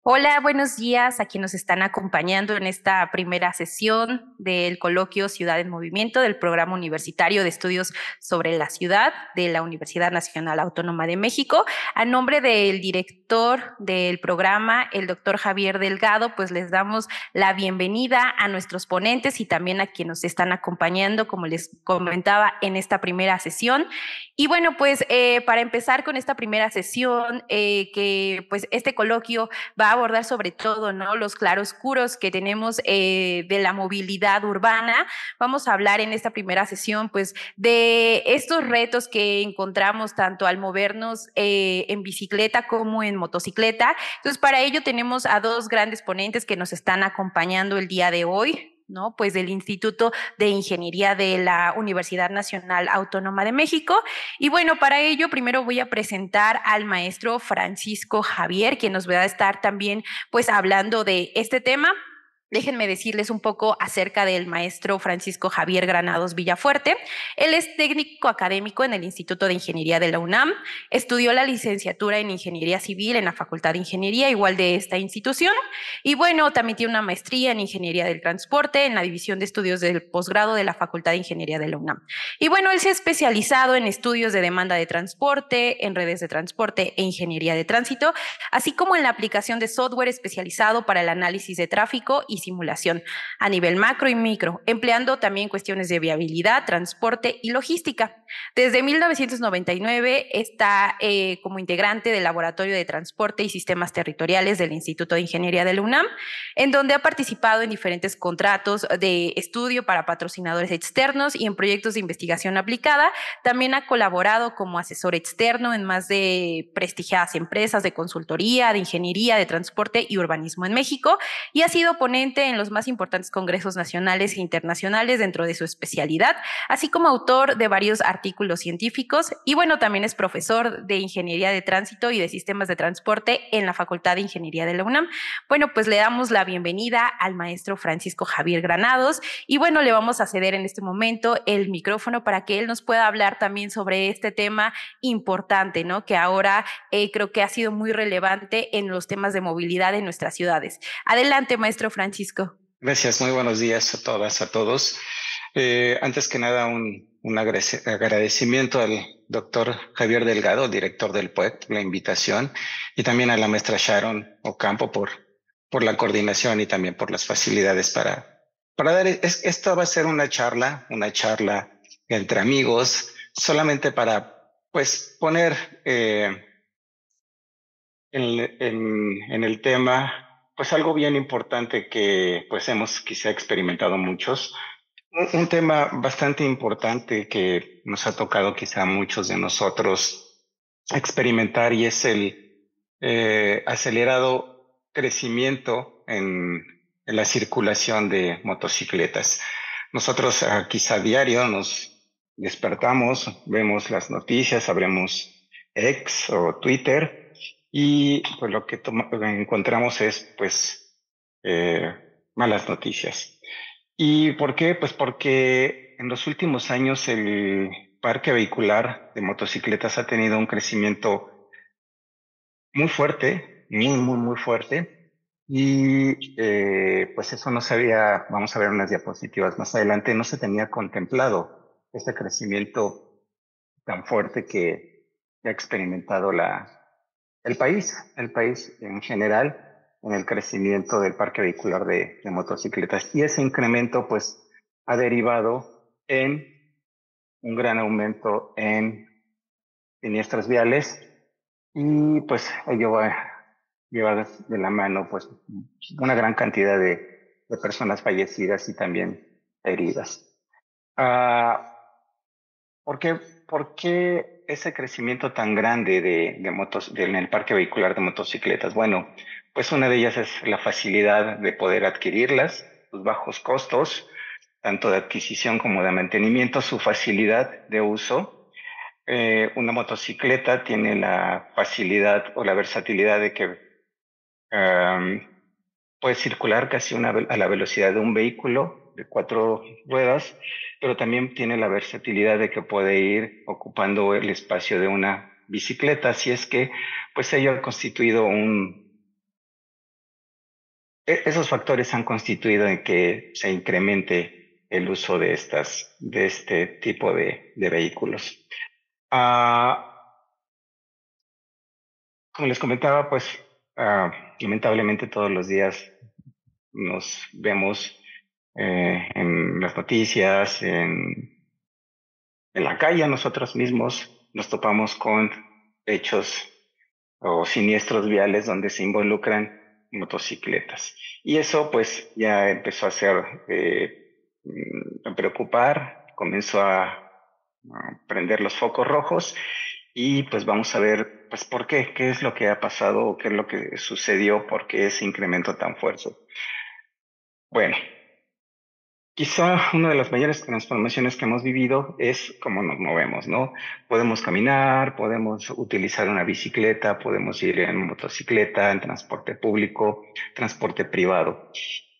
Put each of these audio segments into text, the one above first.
Hola, buenos días a quienes nos están acompañando en esta primera sesión del coloquio Ciudad en Movimiento del Programa Universitario de Estudios sobre la Ciudad de la Universidad Nacional Autónoma de México. A nombre del director del programa, el doctor Javier Delgado, pues les damos la bienvenida a nuestros ponentes y también a quienes nos están acompañando, como les comentaba, en esta primera sesión. Y bueno, pues para empezar con esta primera sesión, que pues este coloquio va a abordar sobre todo, ¿no?, los claroscuros que tenemos de la movilidad urbana. Vamos a hablar en esta primera sesión, pues, de estos retos que encontramos tanto al movernos en bicicleta como en motocicleta. Entonces, para ello tenemos a dos grandes ponentes que nos están acompañando el día de hoy, ¿no? Pues del Instituto de Ingeniería de la Universidad Nacional Autónoma de México. Y bueno, para ello primero voy a presentar al maestro Francisco Javier, quien nos va a estar también pues hablando de este tema. Déjenme decirles un poco acerca del maestro Francisco Javier Granados Villafuerte. Él es técnico académico en el Instituto de Ingeniería de la UNAM, estudió la licenciatura en Ingeniería Civil en la Facultad de Ingeniería, igual de esta institución, y bueno, también tiene una maestría en Ingeniería del Transporte en la División de Estudios del Posgrado de la Facultad de Ingeniería de la UNAM. Y bueno, él se ha especializado en estudios de demanda de transporte, en redes de transporte e ingeniería de tránsito, así como en la aplicación de software especializado para el análisis de tráfico y simulación a nivel macro y micro, empleando también cuestiones de viabilidad, transporte y logística. Desde 1999 está como integrante del Laboratorio de Transporte y Sistemas Territoriales del Instituto de Ingeniería de la UNAM, en donde ha participado en diferentes contratos de estudio para patrocinadores externos y en proyectos de investigación aplicada. También ha colaborado como asesor externo en más de prestigiadas empresas de consultoría, de ingeniería, de transporte y urbanismo en México, y ha sido ponente en los más importantes congresos nacionales e internacionales dentro de su especialidad, así como autor de varios artículos científicos. Y bueno, también es profesor de Ingeniería de Tránsito y de Sistemas de Transporte en la Facultad de Ingeniería de la UNAM. Bueno, pues le damos la bienvenida al maestro Francisco Javier Granados y bueno, le vamos a ceder en este momento el micrófono para que él nos pueda hablar también sobre este tema importante, ¿no?, que ahora creo que ha sido muy relevante en los temas de movilidad en nuestras ciudades. Adelante, maestro Francisco. Gracias, muy buenos días a todas, a todos. Antes que nada, un agradecimiento al doctor Javier Delgado, director del PUEC, la invitación, y también a la maestra Sharon Ocampo por la coordinación y también por las facilidades para dar. Esto va a ser una charla entre amigos, solamente para, pues, poner en el tema, pues algo bien importante que pues hemos quizá experimentado muchos. Un tema bastante importante que nos ha tocado quizá a muchos de nosotros experimentar, y es el acelerado crecimiento en la circulación de motocicletas. Nosotros quizá a diario nos despertamos, vemos las noticias, abrimos X o Twitter, y pues lo que encontramos es pues malas noticias. ¿Y por qué? Pues porque en los últimos años el parque vehicular de motocicletas ha tenido un crecimiento muy fuerte, muy fuerte. Y pues eso no se había, vamos a ver unas diapositivas más adelante, no se tenía contemplado este crecimiento tan fuerte que ha experimentado el país en general, en el crecimiento del parque vehicular de motocicletas. Y ese incremento, pues, ha derivado en un gran aumento en siniestros viales, y pues ello lleva de la mano, pues, una gran cantidad de personas fallecidas y también heridas. Ah, ¿Por qué, por qué ese crecimiento tan grande de motos en el parque vehicular de motocicletas? Bueno, pues una de ellas es la facilidad de poder adquirirlas, sus bajos costos, tanto de adquisición como de mantenimiento, su facilidad de uso. Una motocicleta tiene la facilidad o la versatilidad de que um, puede circular casi a la velocidad de un vehículo de cuatro ruedas, pero también tiene la versatilidad de que puede ir ocupando el espacio de una bicicleta. Así es que, pues ello ha constituido esos factores han constituido en que se incremente el uso de este tipo de vehículos. Ah, como les comentaba, pues lamentablemente todos los días nos vemos en las noticias, en la calle, nosotros mismos nos topamos con hechos o siniestros viales donde se involucran motocicletas. Y eso pues ya empezó a a preocupar, comenzó a prender los focos rojos y pues vamos a ver pues qué es lo que ha pasado o qué es lo que sucedió, por qué ese incremento tan fuerte. Bueno, quizá una de las mayores transformaciones que hemos vivido es cómo nos movemos, ¿no? Podemos caminar, podemos utilizar una bicicleta, podemos ir en motocicleta, en transporte público, transporte privado.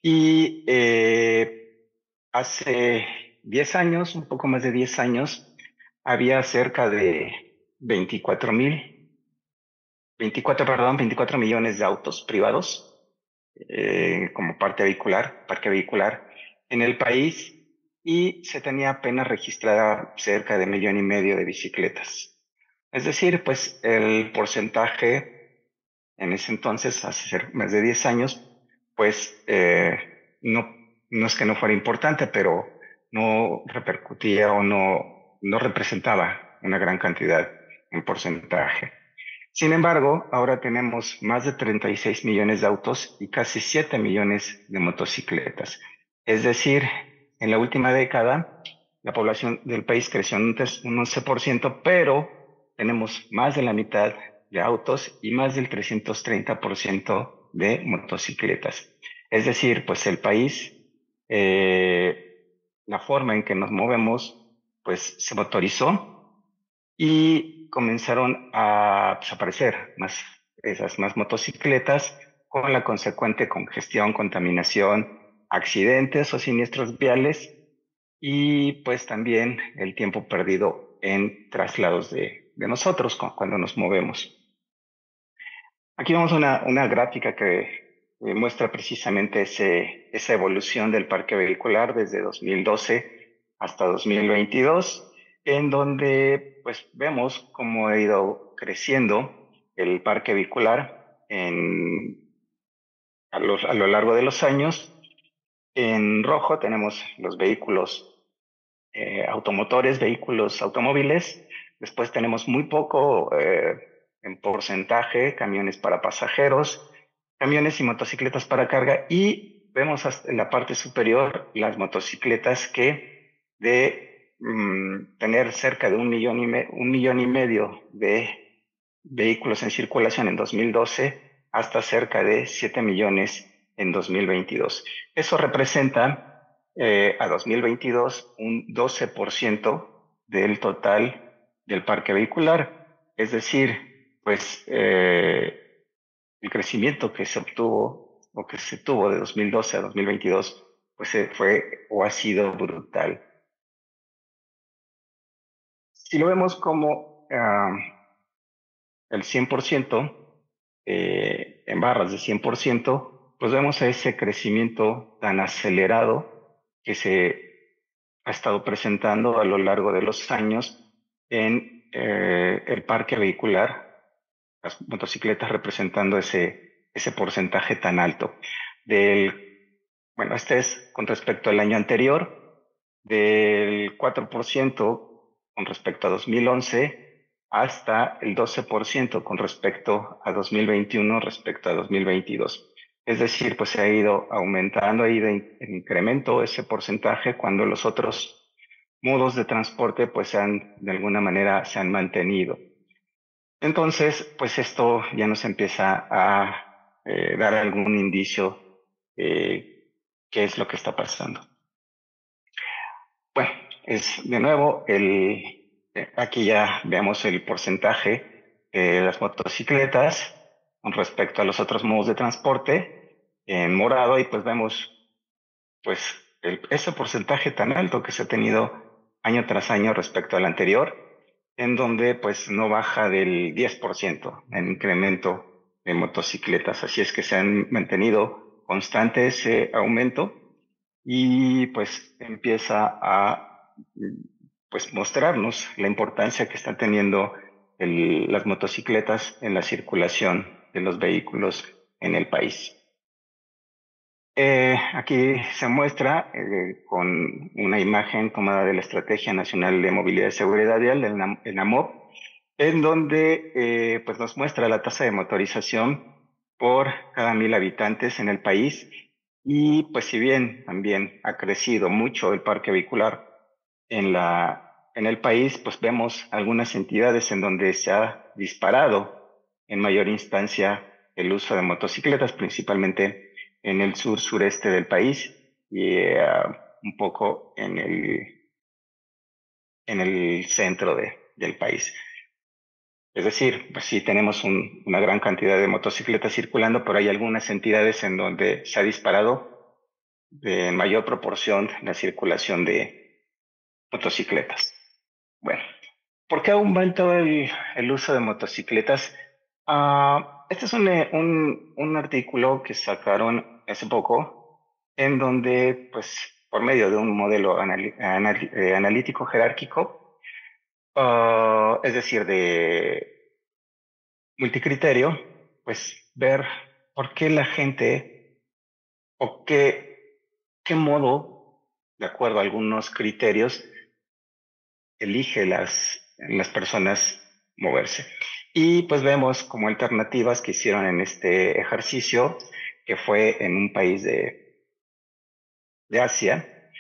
Y hace 10 años, un poco más de 10 años, había cerca de 24 millones de autos privados como parque vehicular en el país y se tenía apenas registrada cerca de 1,5 millones de bicicletas. Es decir, pues el porcentaje en ese entonces, hace más de 10 años, pues no es que no fuera importante, pero no repercutía o no representaba una gran cantidad en porcentaje. Sin embargo, ahora tenemos más de 36 millones de autos y casi 7 millones de motocicletas. Es decir, en la última década, la población del país creció un 11%, pero tenemos más de la mitad de autos y más del 330% de motocicletas. Es decir, pues el país, la forma en que nos movemos, pues se motorizó y comenzaron a aparecer más motocicletas con la consecuente congestión, contaminación, accidentes o siniestros viales y pues también el tiempo perdido en traslados de nosotros cuando nos movemos. Aquí vemos una gráfica que muestra precisamente esa evolución del parque vehicular desde 2012 hasta 2022, en donde pues vemos cómo ha ido creciendo el parque vehicular a lo largo de los años. En rojo tenemos los vehículos automotores, vehículos automóviles. Después tenemos muy poco en porcentaje, camiones para pasajeros, camiones y motocicletas para carga. Y vemos hasta en la parte superior las motocicletas que tener cerca de 1,5 millones de vehículos en circulación en 2012 hasta cerca de 7 millones en 2022. Eso representa a 2022 un 12% del total del parque vehicular. Es decir, pues el crecimiento que se obtuvo o que se tuvo de 2012 a 2022, pues fue o ha sido brutal. Si lo vemos como el 100%, en barras de 100%, pues vemos ese crecimiento tan acelerado que se ha estado presentando a lo largo de los años en el parque vehicular, las motocicletas representando ese porcentaje tan alto. Bueno, este es con respecto al año anterior, del 4% con respecto a 2011 hasta el 12% con respecto a 2021 respecto a 2022. Es decir, pues se ha ido aumentando, ha ido en incremento ese porcentaje cuando los otros modos de transporte pues de alguna manera se han mantenido. Entonces, pues esto ya nos empieza a dar algún indicio qué es lo que está pasando. Bueno, es de nuevo aquí ya vemos el porcentaje de las motocicletas con respecto a los otros modos de transporte en morado y pues vemos pues ese porcentaje tan alto que se ha tenido año tras año respecto al anterior, en donde pues no baja del 10% en incremento de motocicletas. Así es que se han mantenido constante ese aumento y pues empieza a pues mostrarnos la importancia que están teniendo las motocicletas en la circulación de los vehículos en el país. Aquí se muestra con una imagen tomada de la Estrategia Nacional de Movilidad y Seguridad Vial, el NAMOV, en donde pues nos muestra la tasa de motorización por cada 1,000 habitantes en el país. Y pues si bien también ha crecido mucho el parque vehicular en el país, pues vemos algunas entidades en donde se ha disparado en mayor instancia el uso de motocicletas, principalmente en el sureste del país y un poco en el centro del país. Es decir, pues sí tenemos una gran cantidad de motocicletas circulando, pero hay algunas entidades en donde se ha disparado en mayor proporción la circulación de motocicletas. Bueno, ¿por qué ha aumentado el uso de motocicletas? Este es un artículo que sacaron hace poco, en donde, pues, por medio de un modelo analítico jerárquico, es decir, de multicriterio, pues ver por qué la gente o qué modo, de acuerdo a algunos criterios, elige las personas moverse. Y pues vemos como alternativas que hicieron en este ejercicio, que fue en un país de Asia,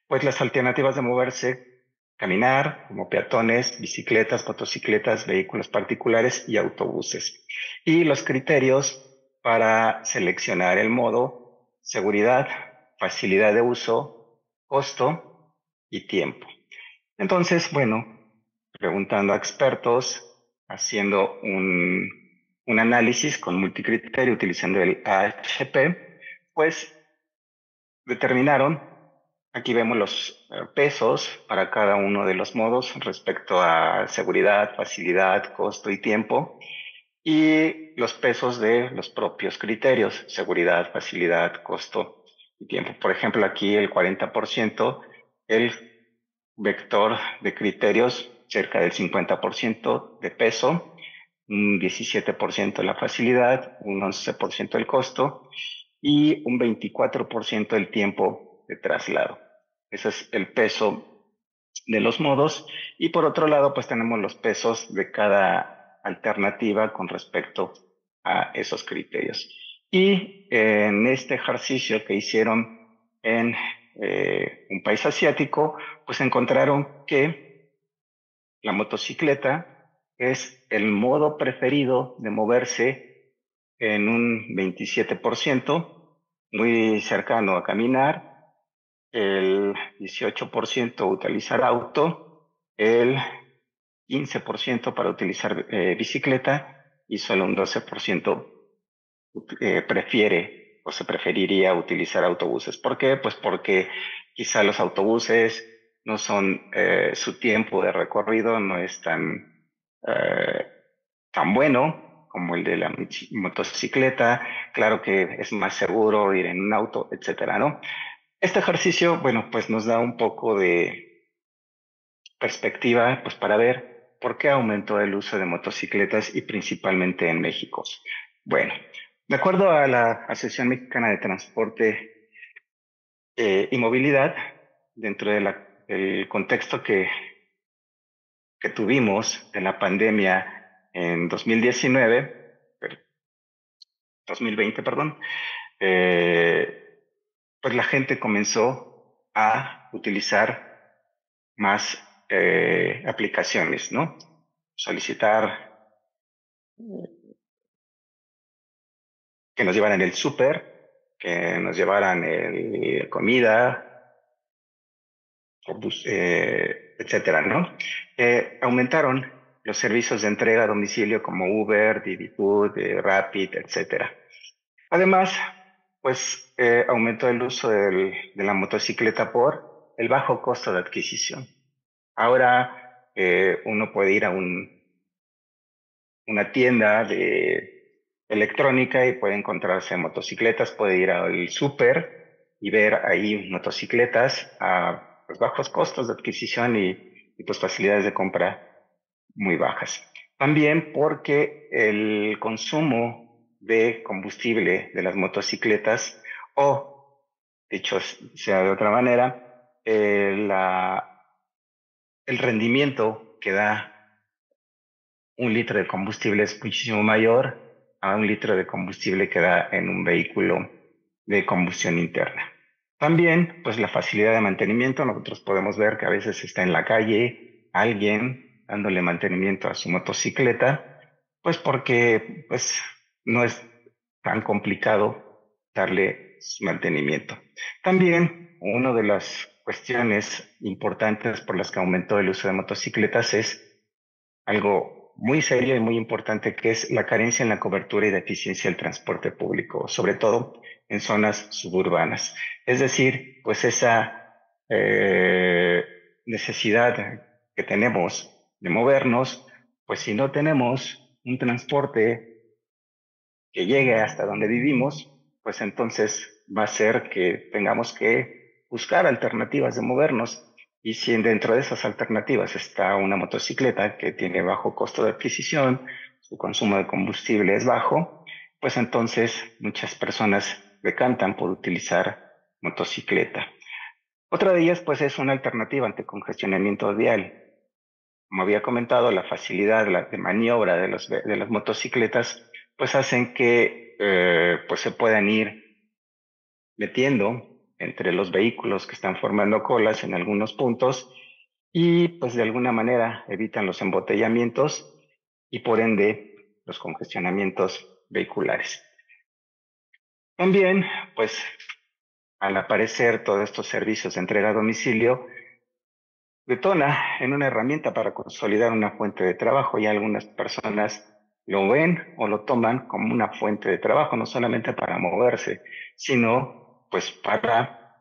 pues las alternativas de moverse, caminar, como peatones, bicicletas, motocicletas, vehículos particulares y autobuses. Y los criterios para seleccionar el modo: seguridad, facilidad de uso, costo y tiempo. Entonces, bueno, preguntando a expertos, haciendo un análisis con multicriterio utilizando el AHP, pues determinaron, aquí vemos los pesos para cada uno de los modos respecto a seguridad, facilidad, costo y tiempo, y los pesos de los propios criterios: seguridad, facilidad, costo y tiempo. Por ejemplo, aquí el 40%, el vector de criterios, cerca del 50% de peso, un 17% la facilidad, un 11% el costo y un 24% el tiempo de traslado. Ese es el peso de los modos. Y por otro lado, pues tenemos los pesos de cada alternativa con respecto a esos criterios. Y en este ejercicio que hicieron en un país asiático, pues encontraron que la motocicleta es el modo preferido de moverse en un 27%, muy cercano a caminar, el 18% utilizar auto, el 15% para utilizar bicicleta y solo un 12% prefiere o se preferiría utilizar autobuses. ¿Por qué? Pues porque quizá los autobuses no son, su tiempo de recorrido no es tan bueno como el de la motocicleta. Claro que es más seguro ir en un auto, etcétera, ¿no? Este ejercicio, bueno, pues nos da un poco de perspectiva, pues para ver por qué aumentó el uso de motocicletas y principalmente en México. Bueno, de acuerdo a la Asociación Mexicana de Transporte y Movilidad, dentro del contexto que tuvimos de la pandemia en 2020, perdón, pues la gente comenzó a utilizar más aplicaciones, ¿no? Solicitar que nos llevaran el súper, que nos llevaran comida, etcétera, ¿no? Aumentaron los servicios de entrega a domicilio como Uber, Didi Food, Rapid, etcétera. Además, pues aumentó el uso de la motocicleta por el bajo costo de adquisición. Ahora uno puede ir a una tienda de electrónica y puede encontrarse motocicletas, puede ir al súper y ver ahí motocicletas a pues, bajos costos de adquisición y pues facilidades de compra muy bajas. También porque el consumo de combustible de las motocicletas, o dicho sea de otra manera, el rendimiento que da un litro de combustible es muchísimo mayor a un litro de combustible que da en un vehículo de combustión interna. También, pues la facilidad de mantenimiento, nosotros podemos ver que a veces está en la calle alguien dándole mantenimiento a su motocicleta, pues porque pues no es tan complicado darle su mantenimiento. También, una de las cuestiones importantes por las que aumentó el uso de motocicletas es algo muy serio y muy importante, que es la carencia en la cobertura y de eficiencia del transporte público, sobre todo en zonas suburbanas. Es decir, pues esa necesidad que tenemos de movernos, pues si no tenemos un transporte que llegue hasta donde vivimos, pues entonces va a ser que tengamos que buscar alternativas de movernos. Y si dentro de esas alternativas está una motocicleta que tiene bajo costo de adquisición, su consumo de combustible es bajo, pues entonces muchas personas decantan por utilizar motocicleta. Otra de ellas, pues, es una alternativa ante congestionamiento vial. Como había comentado, la facilidad de maniobra de las motocicletas, pues hacen que pues se puedan ir metiendo entre los vehículos que están formando colas en algunos puntos y pues de alguna manera evitan los embotellamientos y por ende los congestionamientos vehiculares. También, pues al aparecer todos estos servicios de entrega a domicilio, detona en una herramienta para consolidar una fuente de trabajo y algunas personas lo ven o lo toman como una fuente de trabajo, no solamente para moverse, sino pues para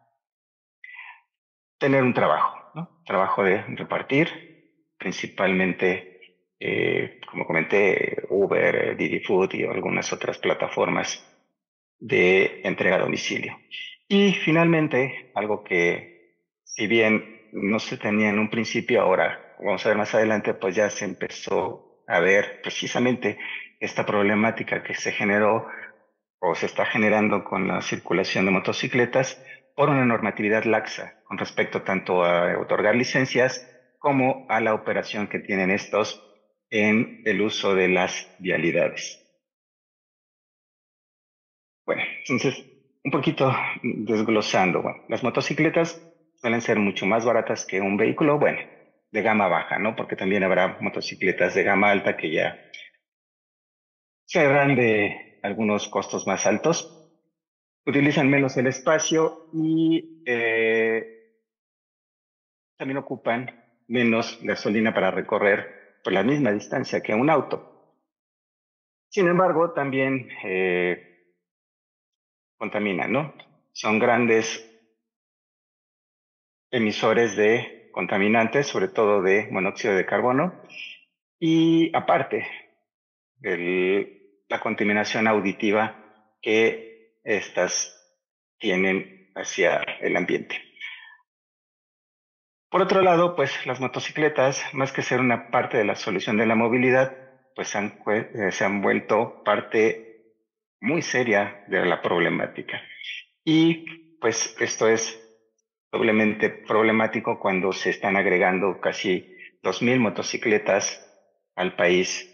tener un trabajo, ¿no? Trabajo de repartir, principalmente, como comenté, Uber, Didi Food y algunas otras plataformas de entrega a domicilio. Y finalmente, algo que si bien no se tenía en un principio, ahora vamos a ver más adelante, pues ya se empezó a ver precisamente esta problemática que se generó o se está generando con la circulación de motocicletas por una normatividad laxa con respecto tanto a otorgar licencias como a la operación que tienen estos en el uso de las vialidades. Bueno, entonces, un poquito desglosando, bueno, las motocicletas suelen ser mucho más baratas que un vehículo, bueno, de gama baja, ¿no? Porque también habrá motocicletas de gama alta que ya serán de algunos costos más altos, utilizan menos el espacio y también ocupan menos gasolina para recorrer por la misma distancia que un auto. Sin embargo, también contaminan, ¿no? Son grandes emisores de contaminantes, sobre todo de monóxido de carbono, y aparte, la contaminación auditiva que estas tienen hacia el ambiente. Por otro lado, pues las motocicletas, más que ser una parte de la solución de la movilidad, pues se han vuelto parte muy seria de la problemática. Y pues esto es doblemente problemático cuando se están agregando casi 2.000 motocicletas al país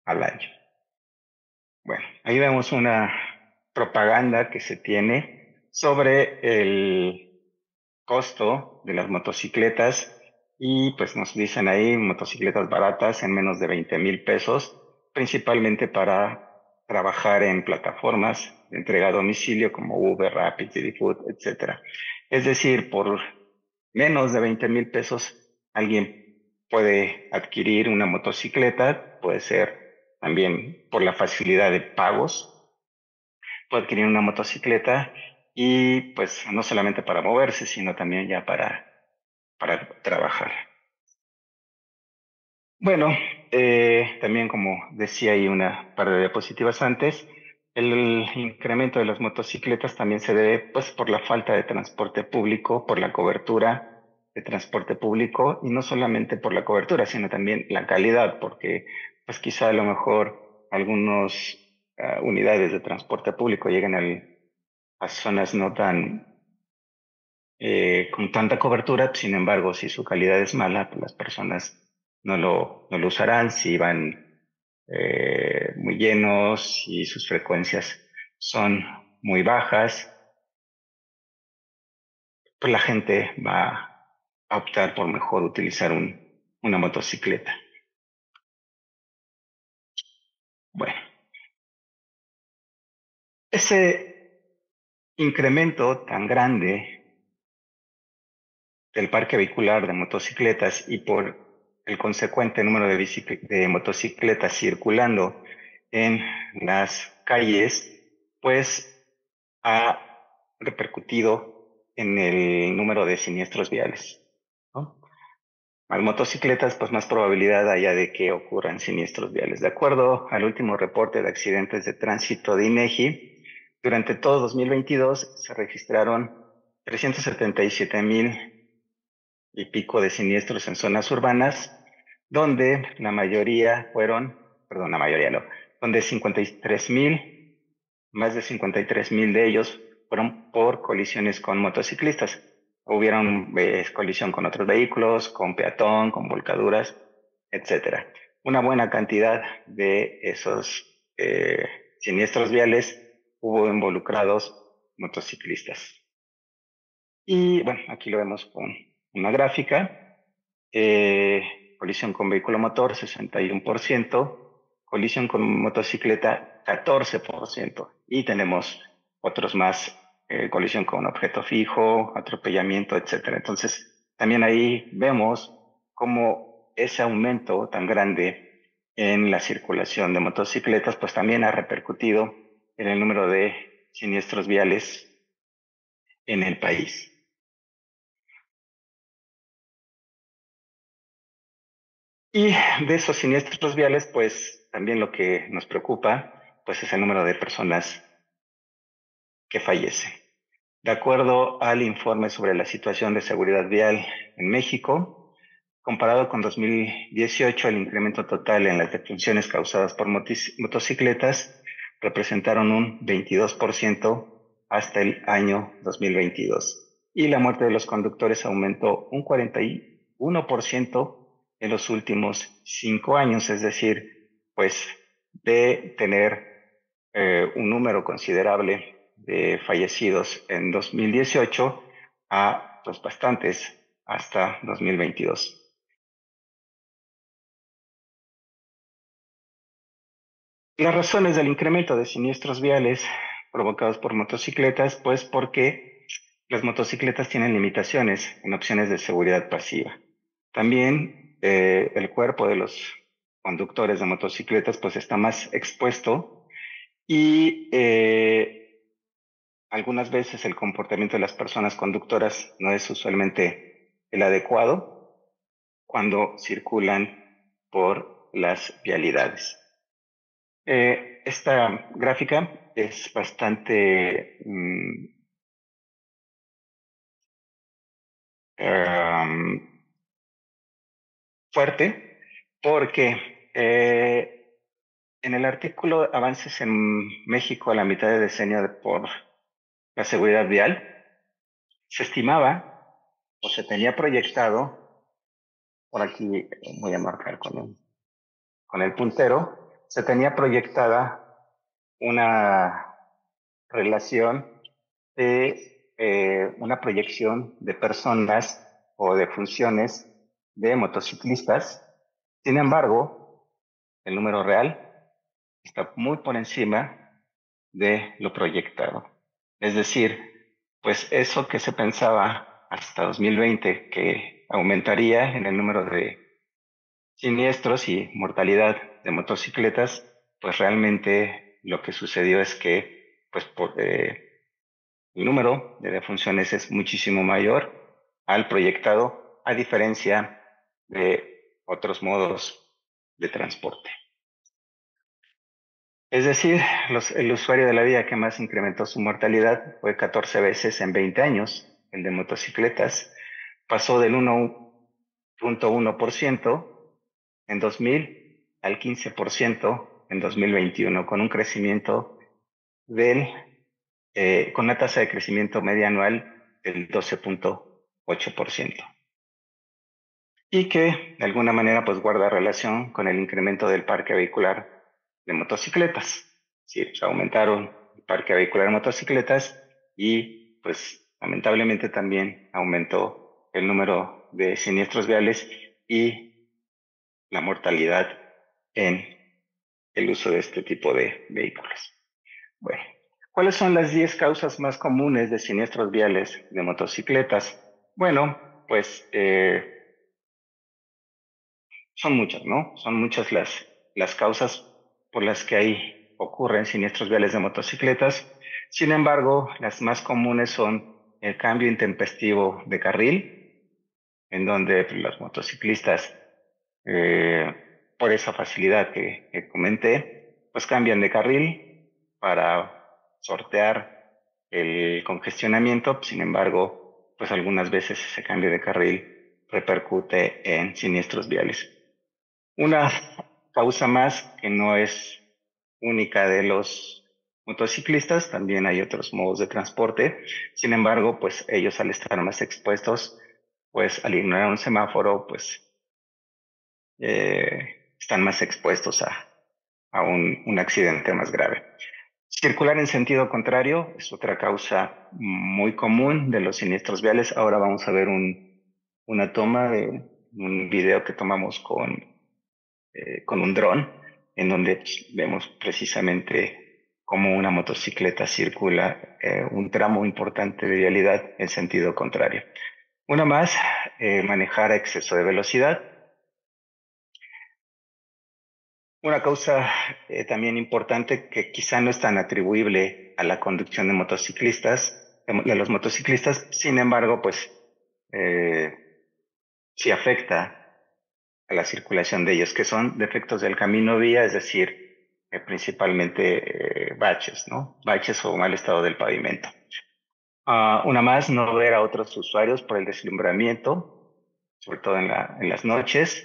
al año. Bueno, ahí vemos una propaganda que se tiene sobre el costo de las motocicletas y pues nos dicen ahí motocicletas baratas en menos de 20,000 pesos, principalmente para trabajar en plataformas de entrega a domicilio como Uber, Rappi, Didi Food, etc. Es decir, por menos de 20,000 pesos alguien puede adquirir una motocicleta, puede ser también por la facilidad de pagos, puede adquirir una motocicleta y pues no solamente para moverse, sino también ya para trabajar. Bueno, también como decía ahí una par de diapositivas antes, el incremento de las motocicletas también se debe pues por la falta de transporte público, por la cobertura de transporte público y no solamente por la cobertura, sino también la calidad, porque pues quizá a lo mejor algunas unidades de transporte público llegan a zonas no tan con tanta cobertura, sin embargo, si su calidad es mala, pues las personas no lo usarán. Si van muy llenos y sus frecuencias son muy bajas, pues la gente va a optar por mejor utilizar una motocicleta. Bueno, ese incremento tan grande del parque vehicular de motocicletas y por el consecuente número de motocicletas circulando en las calles, pues ha repercutido en el número de siniestros viales, ¿no? Más motocicletas, pues más probabilidad haya de que ocurran siniestros viales. De acuerdo al último reporte de accidentes de tránsito de INEGI, durante todo 2022 se registraron 377,000 y pico de siniestros en zonas urbanas, donde la mayoría fueron, perdón, la mayoría no, donde 53,000, más de 53,000 de ellos fueron por colisiones con motociclistas. Hubieron colisión con otros vehículos, con peatón, con volcaduras, etcétera. Una buena cantidad de esos siniestros viales hubo involucrados motociclistas. Y bueno, aquí lo vemos con una gráfica. Colisión con vehículo motor, 61%, colisión con motocicleta, 14%, y tenemos otros más, colisión con objeto fijo, atropellamiento, etcétera. Entonces, también ahí vemos cómo ese aumento tan grande en la circulación de motocicletas, pues también ha repercutido en el número de siniestros viales en el país. Y de esos siniestros viales, pues también lo que nos preocupa, pues es el número de personas que fallecen. De acuerdo al informe sobre la situación de seguridad vial en México, comparado con 2018, el incremento total en las defunciones causadas por motocicletas representaron un 22% hasta el año 2022. Y la muerte de los conductores aumentó un 41% en los últimos 5 años, es decir, pues de tener un número considerable de fallecidos en 2018 a pues bastantes hasta 2022. Las razones del incremento de siniestros viales provocados por motocicletas, pues porque las motocicletas tienen limitaciones en opciones de seguridad pasiva. También el cuerpo de los conductores de motocicletas pues está más expuesto y algunas veces el comportamiento de las personas conductoras no es usualmente el adecuado cuando circulan por las vialidades. Esta gráfica es bastante fuerte porque en el artículo Avances en México a la mitad de decenio por la seguridad vial, se estimaba o se tenía proyectado, por aquí voy a marcar con el puntero, se tenía proyectada una relación de una proyección de personas o de funciones de motociclistas. Sin embargo, el número real está muy por encima de lo proyectado. Es decir, pues eso que se pensaba hasta 2020 que aumentaría en el número de siniestros y mortalidad de motocicletas, pues realmente lo que sucedió es que pues el número de defunciones es muchísimo mayor al proyectado, a diferencia de otros modos de transporte. Es decir, el usuario de la vía que más incrementó su mortalidad fue 14 veces en 20 años, el de motocicletas. Pasó del 1.1% en 2000 al 15% en 2021, con un crecimiento con una tasa de crecimiento media anual del 12.8%. Y que de alguna manera pues guarda relación con el incremento del parque vehicular de motocicletas. Sí, se aumentaron el parque vehicular de motocicletas y pues lamentablemente también aumentó el número de siniestros viales y la mortalidad en el uso de este tipo de vehículos. Bueno, ¿cuáles son las 10 causas más comunes de siniestros viales de motocicletas? Bueno, pues son muchas, ¿no? Son muchas las causas por las que ocurren siniestros viales de motocicletas. Sin embargo, las más comunes son el cambio intempestivo de carril, en donde los motociclistas, por esa facilidad que comenté, pues cambian de carril para sortear el congestionamiento. Sin embargo, pues algunas veces ese cambio de carril repercute en siniestros viales. Una causa más que no es única de los motociclistas, también hay otros modos de transporte. Sin embargo, pues ellos al estar más expuestos, pues al ignorar un semáforo, pues están más expuestos a un accidente más grave. Circular en sentido contrario es otra causa muy común de los siniestros viales. Ahora vamos a ver una toma de un video que tomamos con un dron, en donde pues, vemos precisamente cómo una motocicleta circula un tramo importante de vialidad en sentido contrario. Una más, manejar a exceso de velocidad. Una causa también importante que quizá no es tan atribuible a la conducción de motociclistas, de los motociclistas, sin embargo, pues sí afecta a la circulación de ellos, que son defectos del camino vía, es decir, principalmente baches, ¿no? Baches o mal estado del pavimento. Una más, no ver a otros usuarios por el deslumbramiento, sobre todo en las noches.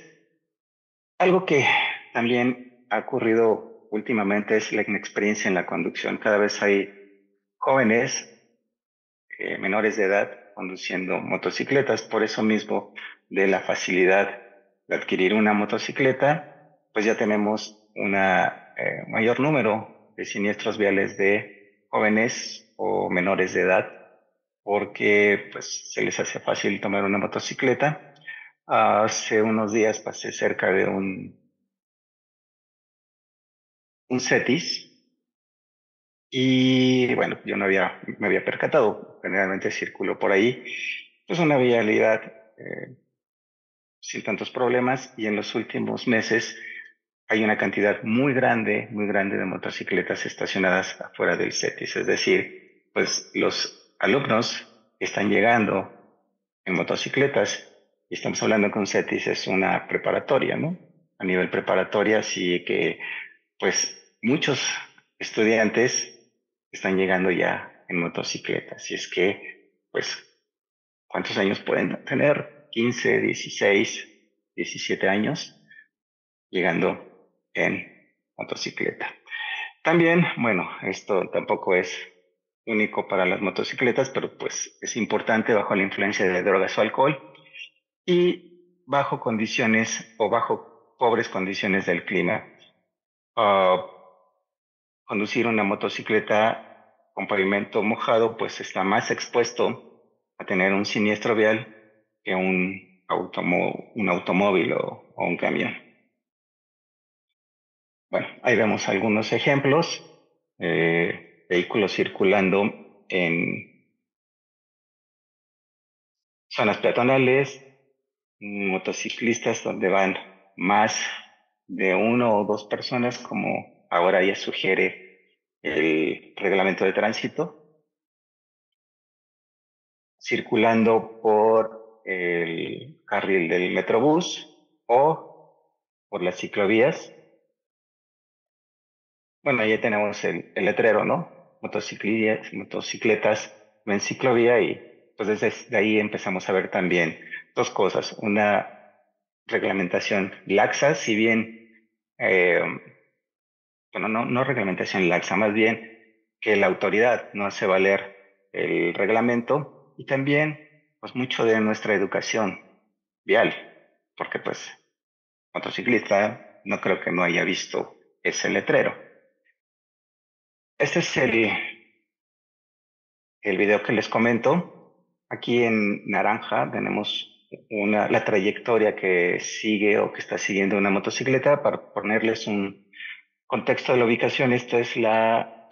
Algo que también ha ocurrido últimamente es la inexperiencia en la conducción. Cada vez hay jóvenes menores de edad conduciendo motocicletas, por eso mismo de la facilidad de adquirir una motocicleta, pues ya tenemos un mayor número de siniestros viales de jóvenes o menores de edad, porque pues se les hace fácil tomar una motocicleta. Hace unos días pasé cerca de un Cetis y bueno, yo no me había percatado, generalmente circulo por ahí, pues una vialidad sin tantos problemas y en los últimos meses hay una cantidad muy grande de motocicletas estacionadas afuera del CETIS, es decir, pues los alumnos están llegando en motocicletas y estamos hablando que un CETIS es una preparatoria, ¿no? A nivel preparatoria sí que pues muchos estudiantes están llegando ya en motocicletas y es que pues ¿cuántos años pueden tener? 15, 16, 17 años llegando en motocicleta. También, bueno, esto tampoco es único para las motocicletas, pero pues es importante bajo la influencia de drogas o alcohol y bajo condiciones o bajo pobres condiciones del clima. Uh, Conducir una motocicleta con pavimento mojado pues está más expuesto a tener un siniestro vial que un automóvil o un camión. Bueno, ahí vemos algunos ejemplos, vehículos circulando en zonas peatonales, motociclistas donde van más de uno o dos personas, como ahora ya sugiere el reglamento de tránsito, circulando por el carril del Metrobús o por las ciclovías. Bueno, ahí tenemos el letrero, ¿no? Motocicletas en ciclovía y pues desde ahí empezamos a ver también dos cosas. Una reglamentación laxa, si bien, bueno, no reglamentación laxa, más bien que la autoridad no hace valer el reglamento y también pues mucho de nuestra educación vial, porque pues motociclista no creo que no haya visto ese letrero. Este es el video que les comento. Aquí en naranja tenemos la trayectoria que sigue o que está siguiendo una motocicleta. Para ponerles un contexto de la ubicación, esta es la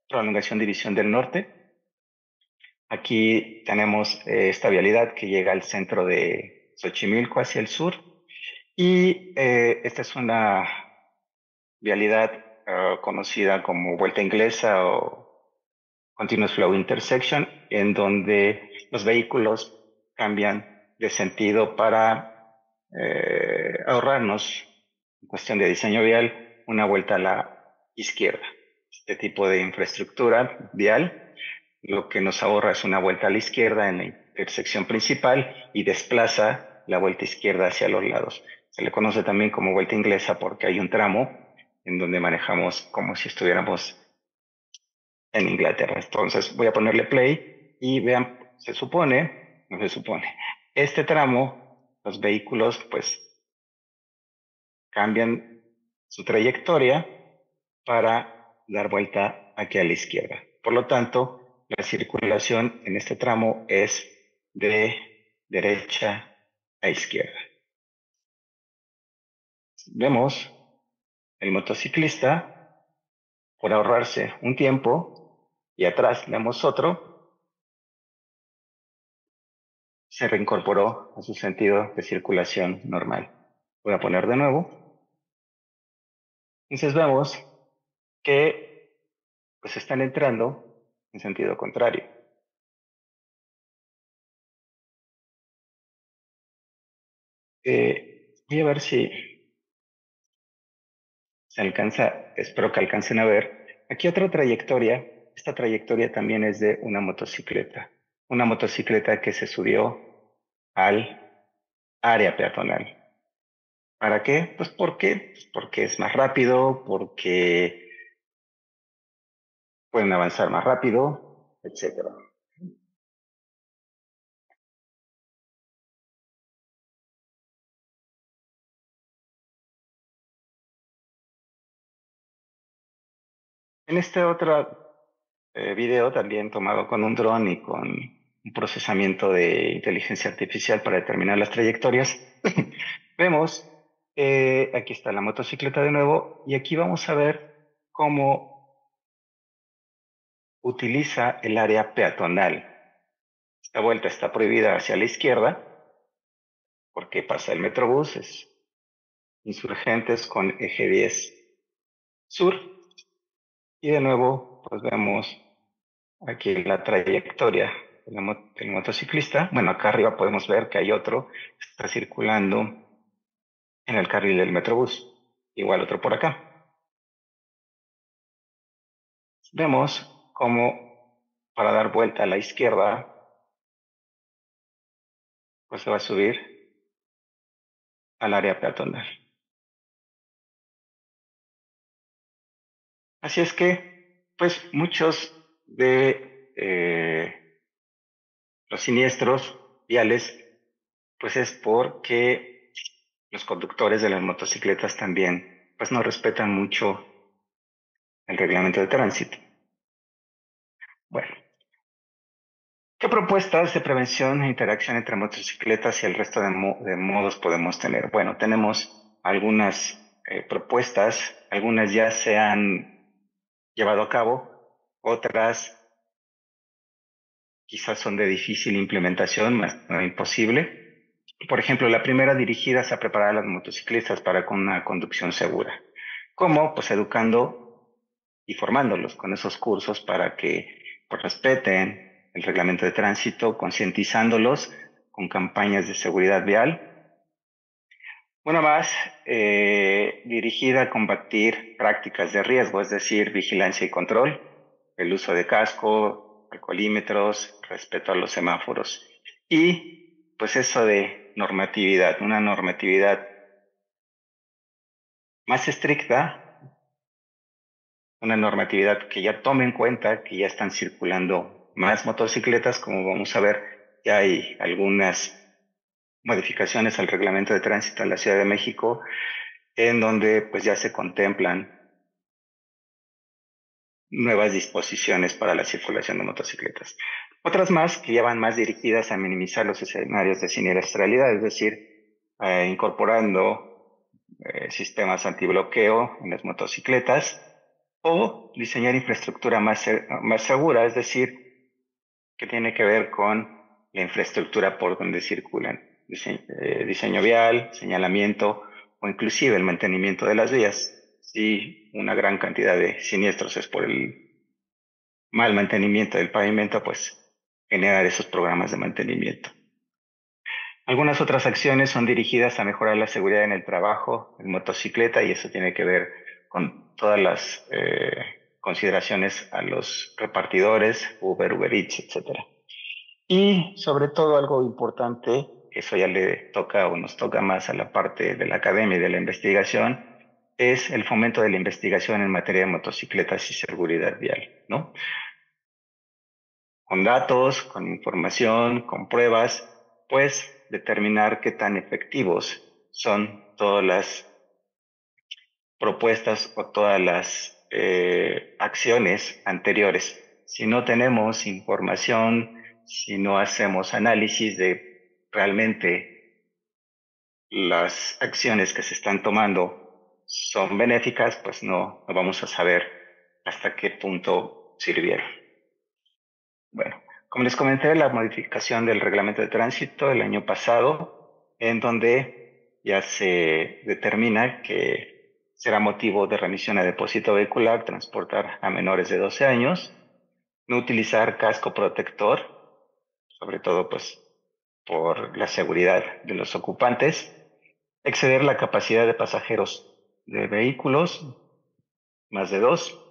prolongación División del Norte. Aquí tenemos esta vialidad que llega al centro de Xochimilco hacia el sur. Y esta es una vialidad conocida como vuelta inglesa o Continuous Flow Intersection, en donde los vehículos cambian de sentido para ahorrarnos, en cuestión de diseño vial, una vuelta a la izquierda. Este tipo de infraestructura vial lo que nos ahorra es una vuelta a la izquierda en la intersección principal y desplaza la vuelta izquierda hacia los lados. Se le conoce también como vuelta inglesa porque hay un tramo en donde manejamos como si estuviéramos en Inglaterra. Entonces voy a ponerle play y vean, no se supone, este tramo, los vehículos pues cambian su trayectoria para dar vuelta aquí a la izquierda. Por lo tanto, la circulación en este tramo es de derecha a izquierda. Vemos el motociclista, por ahorrarse un tiempo, y atrás vemos otro, se reincorporó a su sentido de circulación normal. Voy a poner de nuevo. Entonces vemos que pues están entrando en sentido contrario. Voy a ver si se alcanza, espero que alcancen a ver. Aquí otra trayectoria. Esta trayectoria también es de una motocicleta. Una motocicleta que se subió al área peatonal. ¿Para qué? Pues porque es más rápido, porque pueden avanzar más rápido, etcétera. En este otro video también tomado con un dron y con un procesamiento de inteligencia artificial para determinar las trayectorias, vemos, aquí está la motocicleta de nuevo y aquí vamos a ver cómo utiliza el área peatonal. Esta vuelta está prohibida hacia la izquierda porque pasa el Metrobús, es Insurgentes con eje 10 sur. Y de nuevo, pues vemos aquí la trayectoria del motociclista. Bueno, acá arriba podemos ver que hay otro que está circulando en el carril del Metrobús. Igual otro por acá. Vemos cómo para dar vuelta a la izquierda, pues se va a subir al área peatonal. Así es que, pues muchos de los siniestros viales, pues es porque los conductores de las motocicletas también, pues no respetan mucho el reglamento de tránsito. Bueno, ¿qué propuestas de prevención e interacción entre motocicletas y el resto de modos podemos tener? Bueno, tenemos algunas propuestas, algunas ya se han llevado a cabo, otras quizás son de difícil implementación, más no imposible. Por ejemplo, la primera dirigida es a preparar a las motociclistas para una conducción segura. ¿Cómo? Pues educando y formándolos con esos cursos para que pues, respeten el reglamento de tránsito, concientizándolos con campañas de seguridad vial. Una más dirigida a combatir prácticas de riesgo, es decir, vigilancia y control, el uso de casco, alcoholímetros, respeto a los semáforos. Y pues eso de normatividad, una normatividad más estricta, una normatividad que ya tome en cuenta que ya están circulando más motocicletas, como vamos a ver, ya hay algunas modificaciones al reglamento de tránsito en la Ciudad de México, en donde pues ya se contemplan nuevas disposiciones para la circulación de motocicletas. Otras más que ya van más dirigidas a minimizar los escenarios de siniestralidad, es decir, incorporando sistemas antibloqueo en las motocicletas o diseñar infraestructura más segura, es decir, que tiene que ver con la infraestructura por donde circulan, diseño vial, señalamiento o inclusive el mantenimiento de las vías. Si una gran cantidad de siniestros es por el mal mantenimiento del pavimento, pues generar esos programas de mantenimiento. Algunas otras acciones son dirigidas a mejorar la seguridad en el trabajo en motocicleta, y eso tiene que ver con todas las consideraciones a los repartidores, Uber Eats, etc. Y sobre todo algo importante, que eso ya le toca o nos toca más a la parte de la academia y de la investigación, es el fomento de la investigación en materia de motocicletas y seguridad vial, ¿no? Con datos, con información, con pruebas, pues determinar qué tan efectivos son todas las propuestas o todas las acciones anteriores. Si no tenemos información, si no hacemos análisis de realmente las acciones que se están tomando son benéficas, pues no vamos a saber hasta qué punto sirvieron. Bueno, como les comenté, la modificación del reglamento de tránsito el año pasado, en donde ya se determina que será motivo de remisión a depósito vehicular transportar a menores de 12 años, no utilizar casco protector, sobre todo pues por la seguridad de los ocupantes, exceder la capacidad de pasajeros de vehículos, más de 2,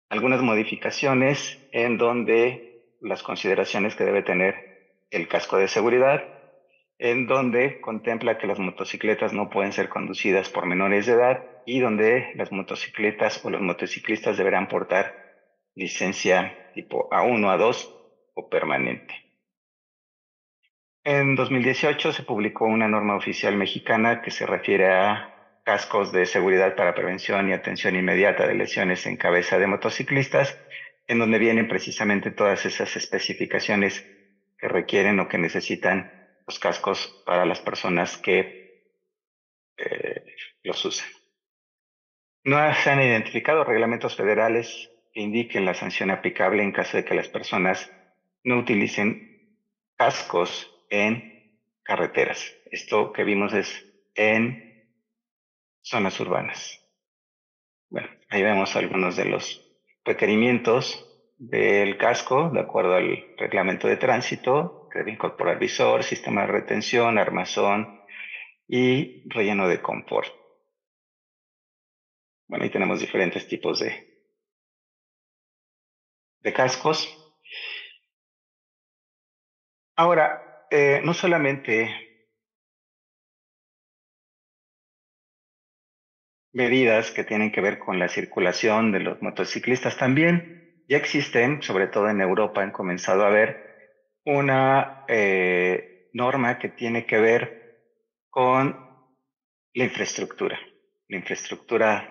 algunas modificaciones en donde las consideraciones que debe tener el casco de seguridad, en donde contempla que las motocicletas no pueden ser conducidas por menores de edad y donde las motocicletas o los motociclistas deberán portar licencia tipo A1, A2 o permanente. En 2018 se publicó una norma oficial mexicana que se refiere a cascos de seguridad para prevención y atención inmediata de lesiones en cabeza de motociclistas, en donde vienen precisamente todas esas especificaciones que requieren o que necesitan los cascos para las personas que los usan. No se han identificado reglamentos federales que indiquen la sanción aplicable en caso de que las personas no utilicen cascos en carreteras. Esto que vimos es en zonas urbanas. Bueno, ahí vemos algunos de los requerimientos del casco, de acuerdo al reglamento de tránsito, que debe incorporar visor, sistema de retención, armazón y relleno de confort. Bueno, ahí tenemos diferentes tipos de cascos. Ahora, no solamente medidas que tienen que ver con la circulación de los motociclistas, también ya existen, sobre todo en Europa, han comenzado a haber una norma que tiene que ver con la infraestructura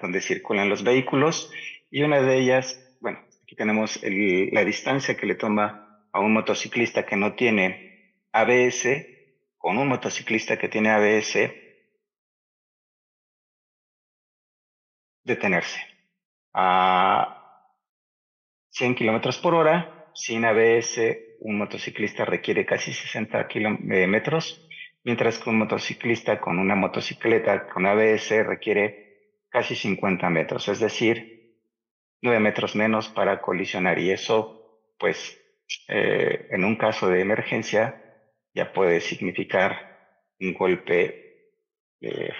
donde circulan los vehículos, y una de ellas, bueno, aquí tenemos la distancia que le toma a un motociclista que no tiene ABS, con un motociclista que tiene ABS, detenerse a 100 kilómetros por hora. Sin ABS, un motociclista requiere casi 60 kilómetros, mientras que un motociclista con una motocicleta con ABS requiere casi 50 metros, es decir, 9 metros menos para colisionar. Y eso, pues, en un caso de emergencia, ya puede significar un golpe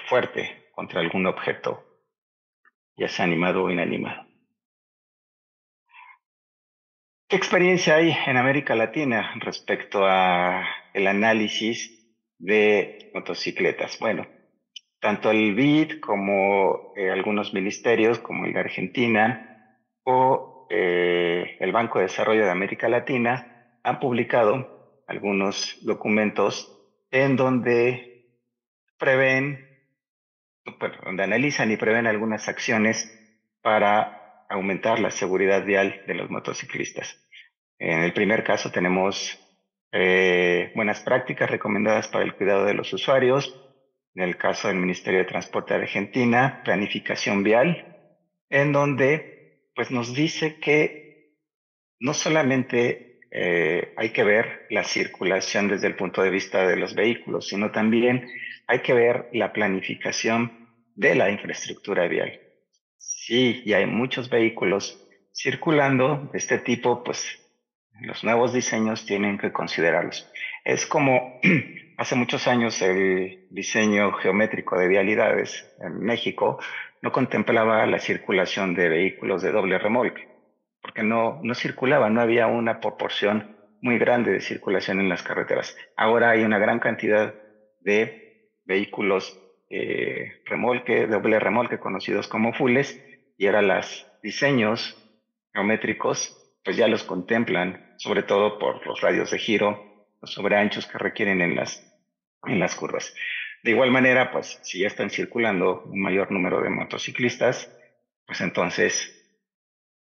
fuerte contra algún objeto, ya sea animado o inanimado. ¿Qué experiencia hay en América Latina respecto a el análisis de motocicletas? Bueno, tanto el BID como algunos ministerios, como el de Argentina o el Banco de Desarrollo de América Latina, han publicado algunos documentos en donde prevén, bueno, donde analizan y prevén algunas acciones para aumentar la seguridad vial de los motociclistas. En el primer caso tenemos buenas prácticas recomendadas para el cuidado de los usuarios. En el caso del Ministerio de Transporte de Argentina, planificación vial, en donde pues nos dice que no solamente hay que ver la circulación desde el punto de vista de los vehículos, sino también hay que ver la planificación de la infraestructura vial. Sí, y hay muchos vehículos circulando de este tipo, pues los nuevos diseños tienen que considerarlos. Es como hace muchos años el diseño geométrico de vialidades en México no contemplaba la circulación de vehículos de doble remolque, porque no circulaba, no había una proporción muy grande de circulación en las carreteras. Ahora hay una gran cantidad de vehículos remolque, doble remolque, conocidos como fulles, y ahora los diseños geométricos pues ya los contemplan, sobre todo por los radios de giro, los sobreanchos que requieren en las curvas. De igual manera, pues si ya están circulando un mayor número de motociclistas, pues entonces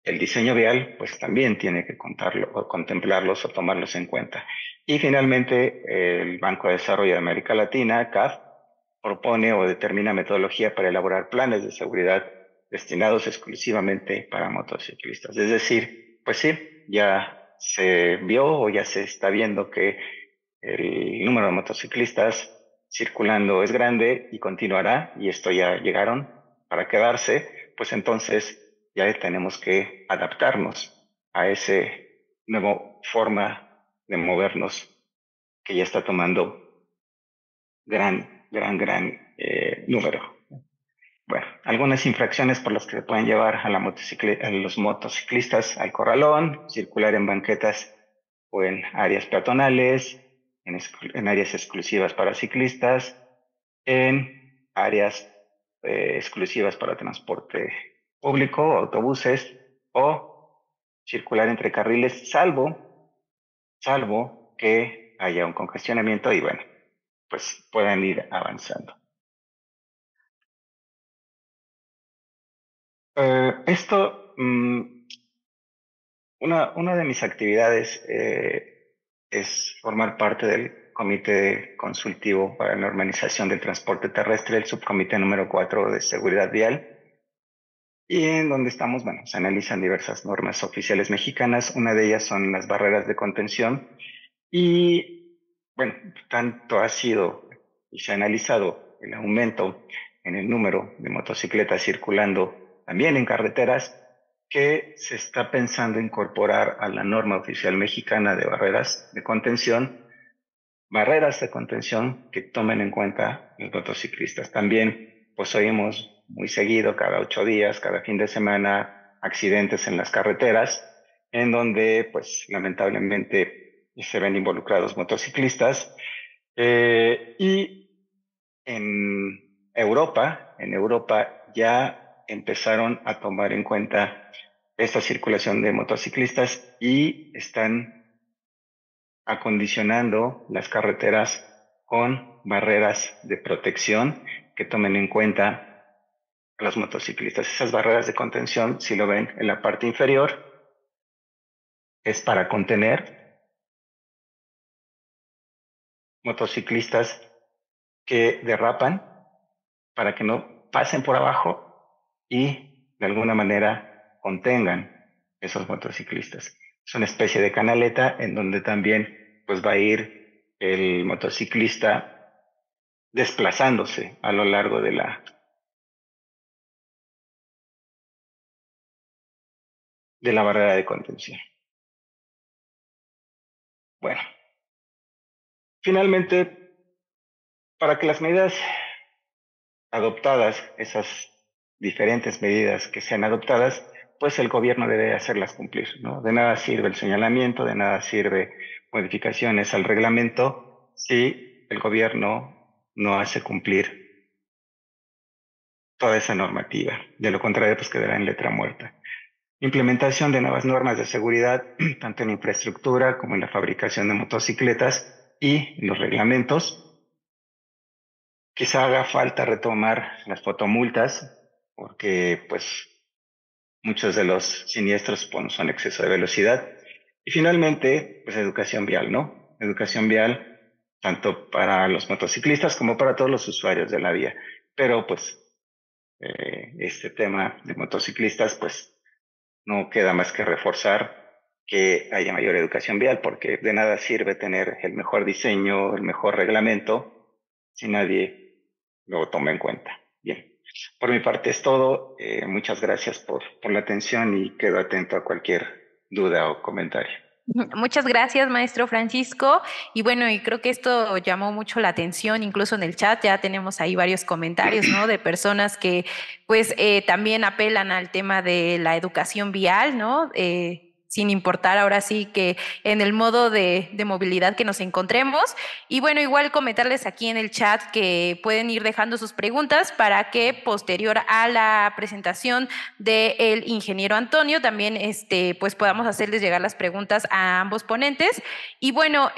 el diseño vial pues también tiene que contarlo, o contemplarlos o tomarlos en cuenta. Y finalmente, el Banco de Desarrollo de América Latina, CAF, propone o determina metodología para elaborar planes de seguridad destinados exclusivamente para motociclistas. Es decir, pues sí, ya se vio o ya se está viendo que el número de motociclistas circulando es grande y continuará, y esto ya llegaron para quedarse, pues entonces ya tenemos que adaptarnos a ese nuevo forma de movernos que ya está tomando gran número. Bueno, algunas infracciones por las que se pueden llevar a los motociclistas al corralón: circular en banquetas o en áreas peatonales, en áreas exclusivas para ciclistas, en áreas exclusivas para transporte público, autobuses, o circular entre carriles, salvo que haya un congestionamiento y bueno, pues puedan ir avanzando. Esto, una de mis actividades es formar parte del Comité Consultivo para la Normalización del Transporte Terrestre, el subcomité número 4 de Seguridad Vial, y en donde estamos, bueno, se analizan diversas normas oficiales mexicanas. Una de ellas son las barreras de contención, y bueno, tanto ha sido y se ha analizado el aumento en el número de motocicletas circulando también en carreteras, que se está pensando incorporar a la norma oficial mexicana de barreras de contención que tomen en cuenta los motociclistas. También, pues oímos muy seguido, cada 8 días, cada fin de semana, accidentes en las carreteras, en donde, pues lamentablemente, se ven involucrados motociclistas. Y en Europa ya empezaron a tomar en cuenta esta circulación de motociclistas y están acondicionando las carreteras con barreras de protección que tomen en cuenta a los motociclistas. Esas barreras de contención, si lo ven en la parte inferior, es para contener motociclistas que derrapan, para que no pasen por abajo y de alguna manera contengan esos motociclistas. Es una especie de canaleta en donde también pues va a ir el motociclista desplazándose a lo largo de la barrera de contención. Bueno, finalmente, para que las medidas adoptadas esas diferentes medidas que sean adoptadas, pues el gobierno debe hacerlas cumplir, ¿no? De nada sirve el señalamiento, de nada sirve modificaciones al reglamento si el gobierno no hace cumplir toda esa normativa. De lo contrario, pues quedará en letra muerta. Implementación de nuevas normas de seguridad, tanto en infraestructura como en la fabricación de motocicletas y los reglamentos. Quizá haga falta retomar las fotomultas, porque pues muchos de los siniestros pues, son exceso de velocidad. Y finalmente, pues educación vial, ¿no? Educación vial tanto para los motociclistas como para todos los usuarios de la vía. Pero pues este tema de motociclistas, pues no queda más que reforzar que haya mayor educación vial, porque de nada sirve tener el mejor diseño, el mejor reglamento, si nadie lo toma en cuenta. Bien, por mi parte es todo. Muchas gracias por la atención y quedo atento a cualquier duda o comentario. Muchas gracias, maestro Francisco. Y bueno, y creo que esto llamó mucho la atención, incluso en el chat ya tenemos ahí varios comentarios, ¿no? De personas que pues también apelan al tema de la educación vial, ¿no? Sin importar ahora sí que en el modo de movilidad que nos encontremos. Y bueno, igual comentarles aquí en el chat que pueden ir dejando sus preguntas para que posterior a la presentación del ingeniero Antonio también pues podamos hacerles llegar las preguntas a ambos ponentes. Y bueno,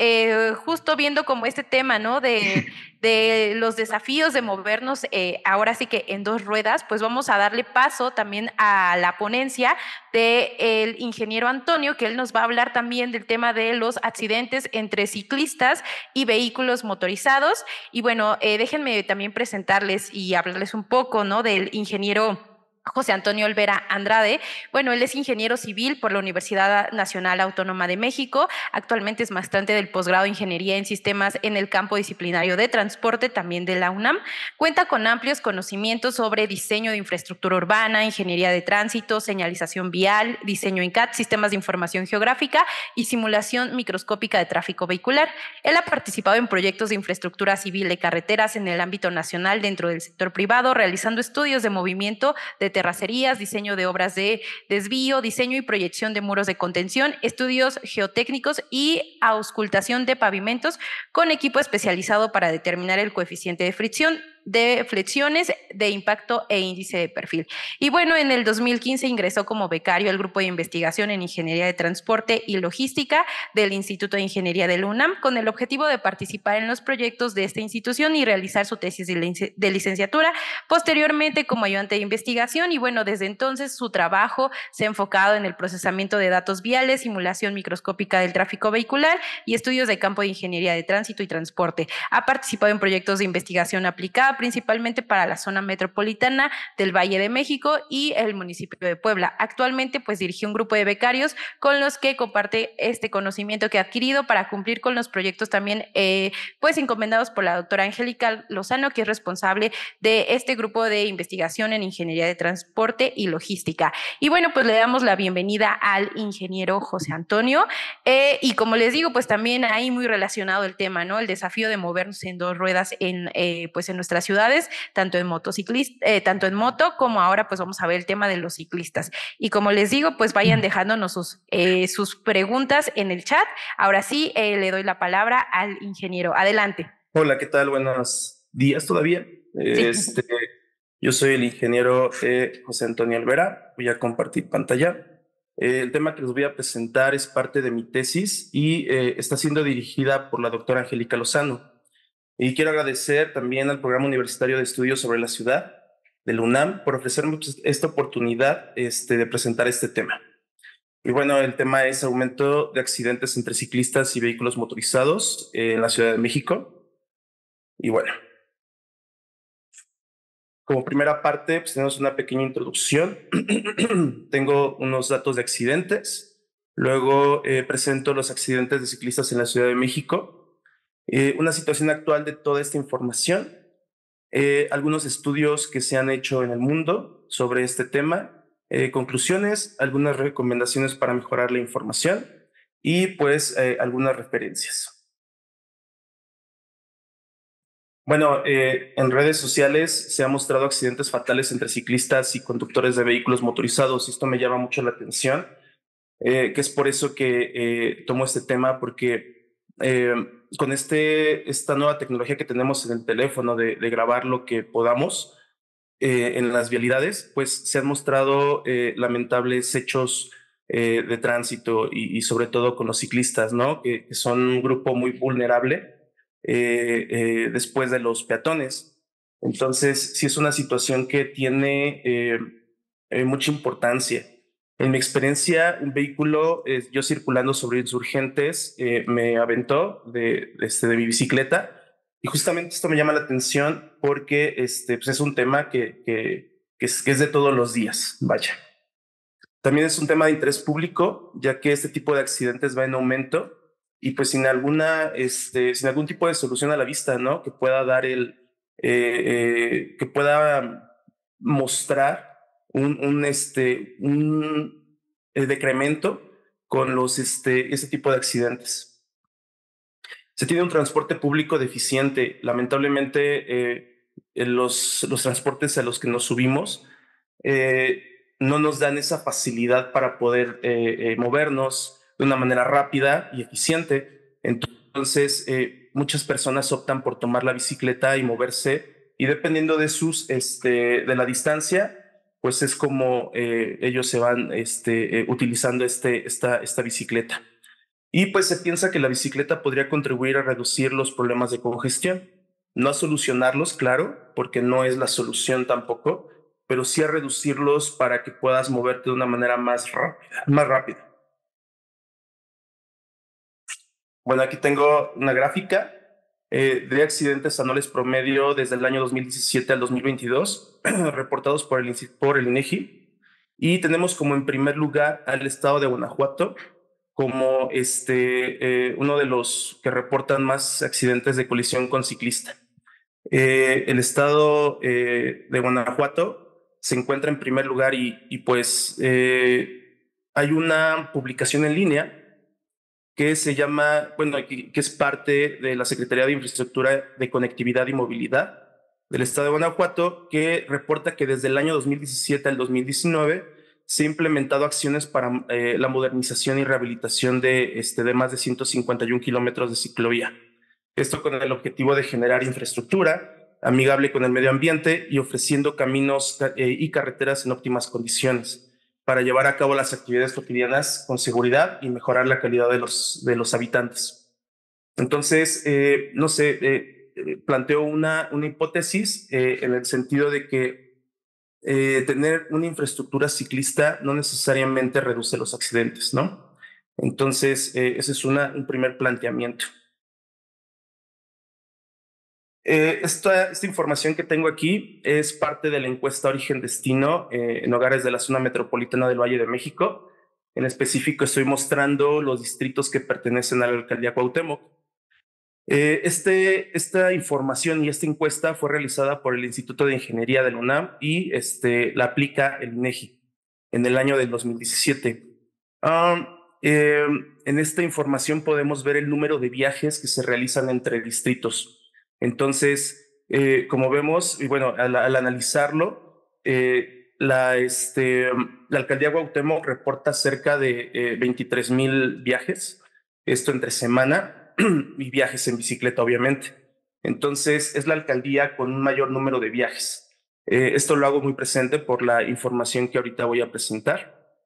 justo viendo como este tema, ¿no? De los desafíos de movernos ahora sí que en dos ruedas, pues vamos a darle paso también a la ponencia del ingeniero Antonio, que él nos va a hablar también del tema de los accidentes entre ciclistas y vehículos motorizados. Y bueno, déjenme también presentarles y hablarles un poco, ¿no? Del ingeniero José Antonio Olvera Andrade. Bueno, él es ingeniero civil por la Universidad Nacional Autónoma de México. Actualmente es maestrante del posgrado de Ingeniería en Sistemas en el campo disciplinario de transporte, también de la UNAM. Cuenta con amplios conocimientos sobre diseño de infraestructura urbana, ingeniería de tránsito, señalización vial, diseño en CAD, sistemas de información geográfica y simulación microscópica de tráfico vehicular. Él ha participado en proyectos de infraestructura civil de carreteras en el ámbito nacional dentro del sector privado, realizando estudios de movimiento de terracerías, diseño de obras de desvío, diseño y proyección de muros de contención, estudios geotécnicos y auscultación de pavimentos con equipo especializado para determinar el coeficiente de fricción, de flexiones, de impacto e índice de perfil. Y bueno, en el 2015 ingresó como becario al grupo de investigación en Ingeniería de Transporte y Logística del Instituto de Ingeniería del UNAM, con el objetivo de participar en los proyectos de esta institución y realizar su tesis de licenciatura. Posteriormente, como ayudante de investigación, y bueno, desde entonces su trabajo se ha enfocado en el procesamiento de datos viales, simulación microscópica del tráfico vehicular y estudios de campo de ingeniería de tránsito y transporte. Ha participado en proyectos de investigación aplicada principalmente para la zona metropolitana del Valle de México y el municipio de Puebla. Actualmente, pues dirige un grupo de becarios con los que comparte este conocimiento que ha adquirido para cumplir con los proyectos también, pues encomendados por la doctora Angélica Lozano, que es responsable de este grupo de investigación en ingeniería de transporte y logística. Y bueno, pues le damos la bienvenida al ingeniero José Antonio. Y como les digo, pues también ahí muy relacionado el tema, ¿no? El desafío de movernos en dos ruedas pues en nuestras ciudades, tanto en tanto en moto como ahora pues vamos a ver el tema de los ciclistas. Y como les digo, pues vayan dejándonos sus preguntas en el chat. Ahora sí, le doy la palabra al ingeniero. Adelante. Hola, ¿qué tal? Buenos días todavía. Sí. Yo soy el ingeniero José Antonio Alvera. Voy a compartir pantalla. El tema que les voy a presentar es parte de mi tesis y está siendo dirigida por la doctora Angélica Lozano. Y quiero agradecer también al Programa Universitario de Estudios sobre la Ciudad del UNAM por ofrecerme esta oportunidad de presentar este tema. Y bueno, el tema es aumento de accidentes entre ciclistas y vehículos motorizados en la Ciudad de México. Y bueno, como primera parte, pues tenemos una pequeña introducción. Tengo unos datos de accidentes. Luego presento los accidentes de ciclistas en la Ciudad de México. Una situación actual de toda esta información. Algunos estudios que se han hecho en el mundo sobre este tema. Conclusiones, algunas recomendaciones para mejorar la información y pues algunas referencias. Bueno, en redes sociales se han mostrado accidentes fatales entre ciclistas y conductores de vehículos motorizados, y esto me llama mucho la atención, que es por eso que tomo este tema, porque eh, con esta nueva tecnología que tenemos en el teléfono de grabar lo que podamos en las vialidades, pues se han mostrado lamentables hechos de tránsito y sobre todo con los ciclistas, ¿no? Que son un grupo muy vulnerable después de los peatones. Entonces, sí es una situación que tiene mucha importancia. En mi experiencia, un vehículo, yo circulando sobre Insurgentes, me aventó de mi bicicleta, y justamente esto me llama la atención porque pues es un tema que es de todos los días, vaya. También es un tema de interés público, ya que este tipo de accidentes va en aumento y pues sin algún tipo de solución a la vista, ¿no? Que pueda dar que pueda mostrar un decremento con este tipo de accidentes. Se tiene un transporte público deficiente. Lamentablemente, los transportes a los que nos subimos eh, no nos dan esa facilidad para poder movernos de una manera rápida y eficiente. Entonces, muchas personas optan por tomar la bicicleta y moverse, y dependiendo de la distancia, pues es como ellos se van utilizando esta bicicleta. Y pues se piensa que la bicicleta podría contribuir a reducir los problemas de congestión. No a solucionarlos, claro, porque no es la solución tampoco, pero sí a reducirlos para que puedas moverte de una manera más rápida, más rápida. Bueno, aquí tengo una gráfica de accidentes anuales promedio desde el año 2017 al 2022, reportados por el INEGI. Y tenemos como en primer lugar al estado de Guanajuato, como uno de los que reportan más accidentes de colisión con ciclista. El estado de Guanajuato se encuentra en primer lugar y pues hay una publicación en línea que se llama, bueno, que es parte de la Secretaría de Infraestructura de Conectividad y Movilidad del Estado de Guanajuato, que reporta que desde el año 2017 al 2019 se han implementado acciones para la modernización y rehabilitación de más de 151 kilómetros de ciclovía. Esto con el objetivo de generar infraestructura amigable con el medio ambiente y ofreciendo caminos y carreteras en óptimas condiciones para llevar a cabo las actividades cotidianas con seguridad y mejorar la calidad de los habitantes. Entonces, no sé, planteo una hipótesis en el sentido de que tener una infraestructura ciclista no necesariamente reduce los accidentes, ¿no? Entonces, ese es un primer planteamiento. Esta información que tengo aquí es parte de la encuesta Origen-Destino en hogares de la zona metropolitana del Valle de México. En específico, estoy mostrando los distritos que pertenecen a la alcaldía Cuauhtémoc. Esta información y esta encuesta fue realizada por el Instituto de Ingeniería de la UNAM y la aplica el INEGI en el año del 2017. En esta información podemos ver el número de viajes que se realizan entre distritos. Entonces, como vemos, y bueno, al analizarlo, la alcaldía Cuauhtémoc reporta cerca de 23,000 viajes, esto entre semana, y viajes en bicicleta, obviamente. Entonces, es la alcaldía con un mayor número de viajes. Esto lo hago muy presente por la información que ahorita voy a presentar.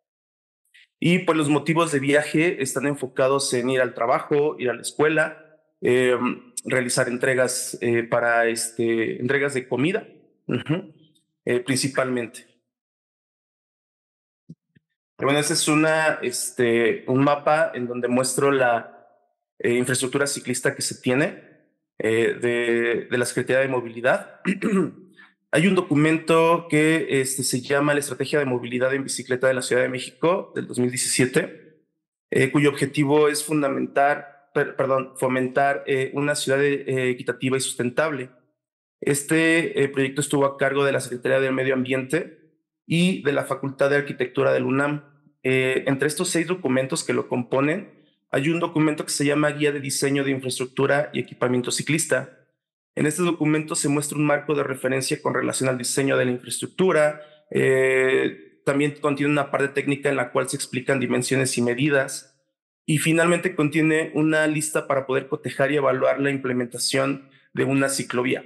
Y pues los motivos de viaje están enfocados en ir al trabajo, ir a la escuela, realizar entregas entregas de comida, principalmente. Bueno, ese es un mapa en donde muestro la infraestructura ciclista que se tiene de la Secretaría de Movilidad. Hay un documento que se llama la Estrategia de Movilidad en Bicicleta de la Ciudad de México del 2017, cuyo objetivo es fomentar una ciudad equitativa y sustentable. Este proyecto estuvo a cargo de la Secretaría del Medio Ambiente y de la Facultad de Arquitectura del UNAM. Entre estos 6 documentos que lo componen, hay un documento que se llama Guía de Diseño de Infraestructura y Equipamiento Ciclista, En este documento se muestra un marco de referencia con relación al diseño de la infraestructura. También contiene una parte técnica en la cual se explican dimensiones y medidas. Y finalmente contiene una lista para poder cotejar y evaluar la implementación de una ciclovía.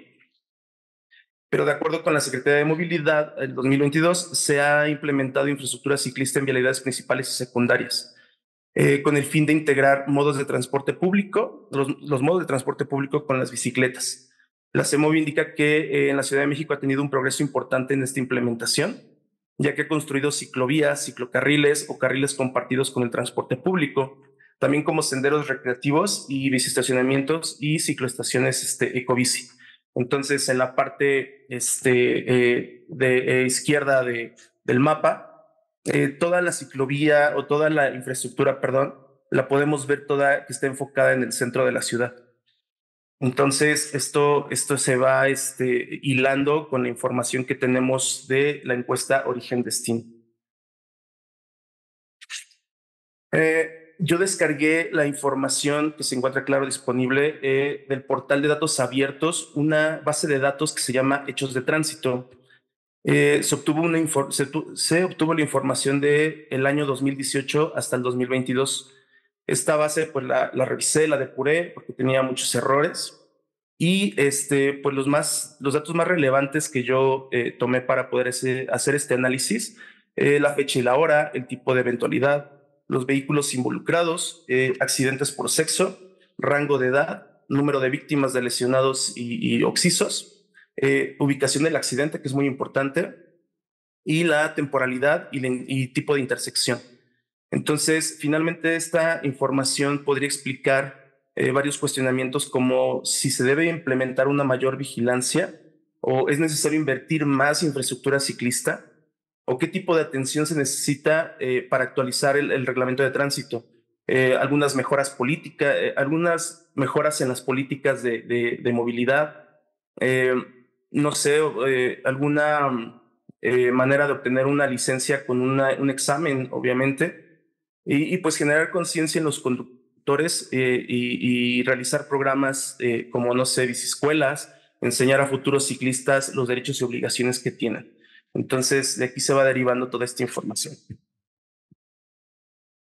Pero de acuerdo con la Secretaría de Movilidad, en 2022 se ha implementado infraestructura ciclista en vialidades principales y secundarias, con el fin de integrar modos de transporte público, los modos de transporte público con las bicicletas. La CEMOVI indica que en la Ciudad de México ha tenido un progreso importante en esta implementación, ya que ha construido ciclovías, ciclocarriles o carriles compartidos con el transporte público, también como senderos recreativos y biciestacionamientos y cicloestaciones ecobici. Entonces, en la parte izquierda del mapa, toda la ciclovía o toda la infraestructura, perdón, la podemos ver toda que está enfocada en el centro de la ciudad. Entonces, esto se va hilando con la información que tenemos de la encuesta Origen-Destino. Yo descargué la información que se encuentra, claro, disponible del portal de datos abiertos, una base de datos que se llama Hechos de Tránsito. Se obtuvo la información del año 2018 hasta el 2022. Esta base, pues la revisé, la depuré, porque tenía muchos errores. Y pues los datos más relevantes que yo tomé para poder hacer este análisis, la fecha y la hora, el tipo de eventualidad, los vehículos involucrados, accidentes por sexo, rango de edad, número de víctimas de lesionados y occisos, ubicación del accidente, que es muy importante, y la temporalidad y tipo de intersección. Entonces, finalmente, esta información podría explicar varios cuestionamientos como si se debe implementar una mayor vigilancia o es necesario invertir más infraestructura ciclista o qué tipo de atención se necesita para actualizar el reglamento de tránsito. Algunas mejoras políticas, algunas mejoras en las políticas de movilidad, no sé, alguna manera de obtener una licencia con un examen, obviamente, y pues generar conciencia en los conductores y realizar programas como, no sé, biciescuelas, enseñar a futuros ciclistas los derechos y obligaciones que tienen. Entonces, de aquí se va derivando toda esta información.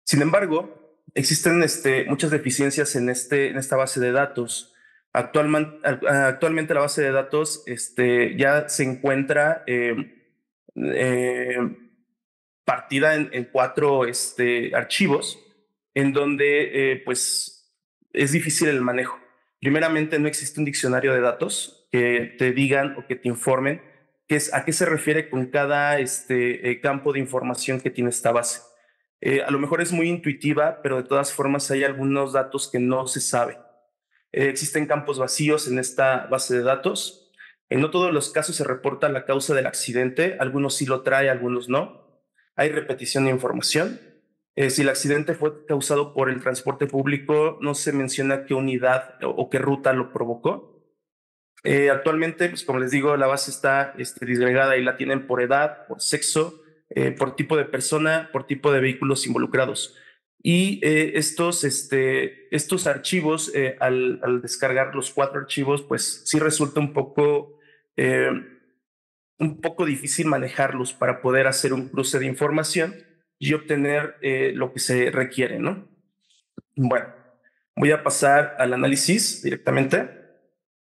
Sin embargo, existen muchas deficiencias en esta base de datos. Actualmente la base de datos ya se encuentra partida en 4 archivos, en donde pues es difícil el manejo. Primeramente, no existe un diccionario de datos que te digan o que te informen a qué se refiere con cada campo de información que tiene esta base. A lo mejor es muy intuitiva, pero de todas formas hay algunos datos que no se sabe. Existen campos vacíos en esta base de datos. En no todos los casos se reporta la causa del accidente, algunos sí lo trae, algunos no. Hay repetición de información. Si el accidente fue causado por el transporte público, no se menciona qué unidad o qué ruta lo provocó. Actualmente, pues como les digo, la base está disgregada y la tienen por edad, por sexo, por tipo de persona, por tipo de vehículos involucrados. Y estos archivos, al descargar los 4 archivos, pues sí resulta un poco difícil manejarlos para poder hacer un cruce de información y obtener lo que se requiere, ¿no? Bueno, voy a pasar al análisis directamente.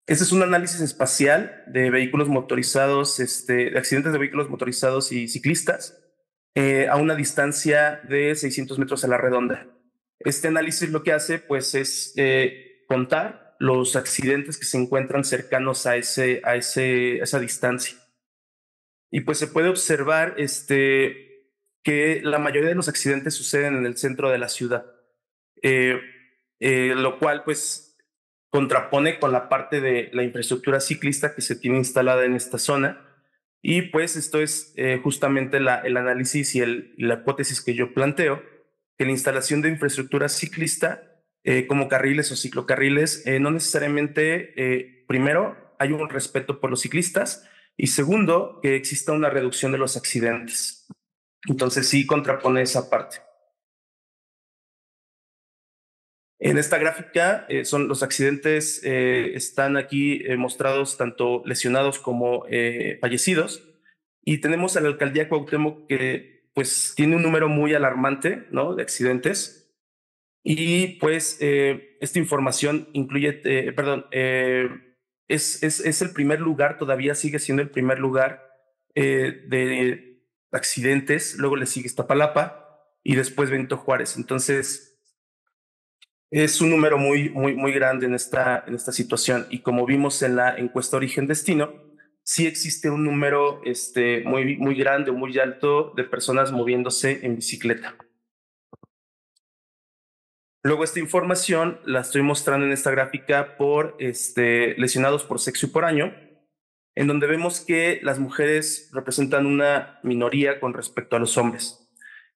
Este es un análisis espacial de vehículos motorizados, de accidentes de vehículos motorizados y ciclistas a una distancia de 600 metros a la redonda. Este análisis lo que hace, pues, es contar los accidentes que se encuentran cercanos a esa distancia. Y pues se puede observar que la mayoría de los accidentes suceden en el centro de la ciudad, lo cual pues contrapone con la parte de la infraestructura ciclista que se tiene instalada en esta zona. Y pues esto es justamente el análisis y la hipótesis que yo planteo, que la instalación de infraestructura ciclista como carriles o ciclocarriles no necesariamente, primero, hay un respeto por los ciclistas y segundo, que exista una reducción de los accidentes. Entonces sí contrapone esa parte. En esta gráfica son los accidentes, están aquí mostrados tanto lesionados como fallecidos. Y tenemos a la alcaldía Cuauhtémoc que pues tiene un número muy alarmante, ¿no?, de accidentes. Y pues esta información incluye, es el primer lugar, todavía sigue siendo el primer lugar de accidentes. Luego le sigue Iztapalapa y después Benito Juárez. Entonces es un número muy grande en esta situación. Y como vimos en la encuesta Origen-Destino, sí existe un número muy grande o muy alto de personas moviéndose en bicicleta. Luego esta información la estoy mostrando en esta gráfica por lesionados por sexo y por año, en donde vemos que las mujeres representan una minoría con respecto a los hombres.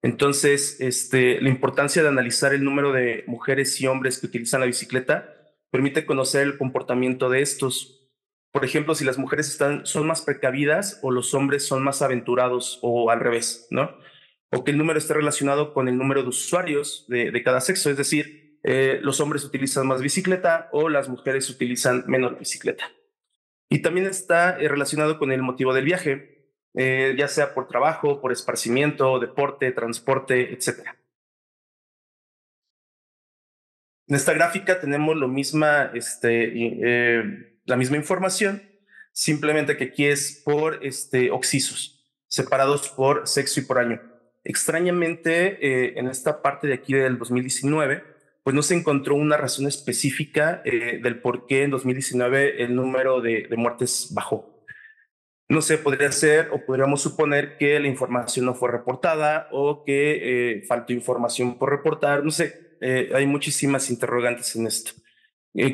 Entonces, la importancia de analizar el número de mujeres y hombres que utilizan la bicicleta permite conocer el comportamiento de estos. Por ejemplo, si las mujeres son más precavidas o los hombres son más aventurados o al revés, ¿no? O que el número esté relacionado con el número de usuarios de cada sexo, es decir, los hombres utilizan más bicicleta o las mujeres utilizan menos bicicleta. Y también está relacionado con el motivo del viaje, ya sea por trabajo, por esparcimiento, deporte, transporte, etc. En esta gráfica tenemos la misma información, simplemente que aquí es por occisos, separados por sexo y por año. Extrañamente, en esta parte de aquí del 2019, pues no se encontró una razón específica del por qué en 2019 el número de muertes bajó. No sé, podría ser o podríamos suponer que la información no fue reportada o que faltó información por reportar. No sé, hay muchísimas interrogantes en esto.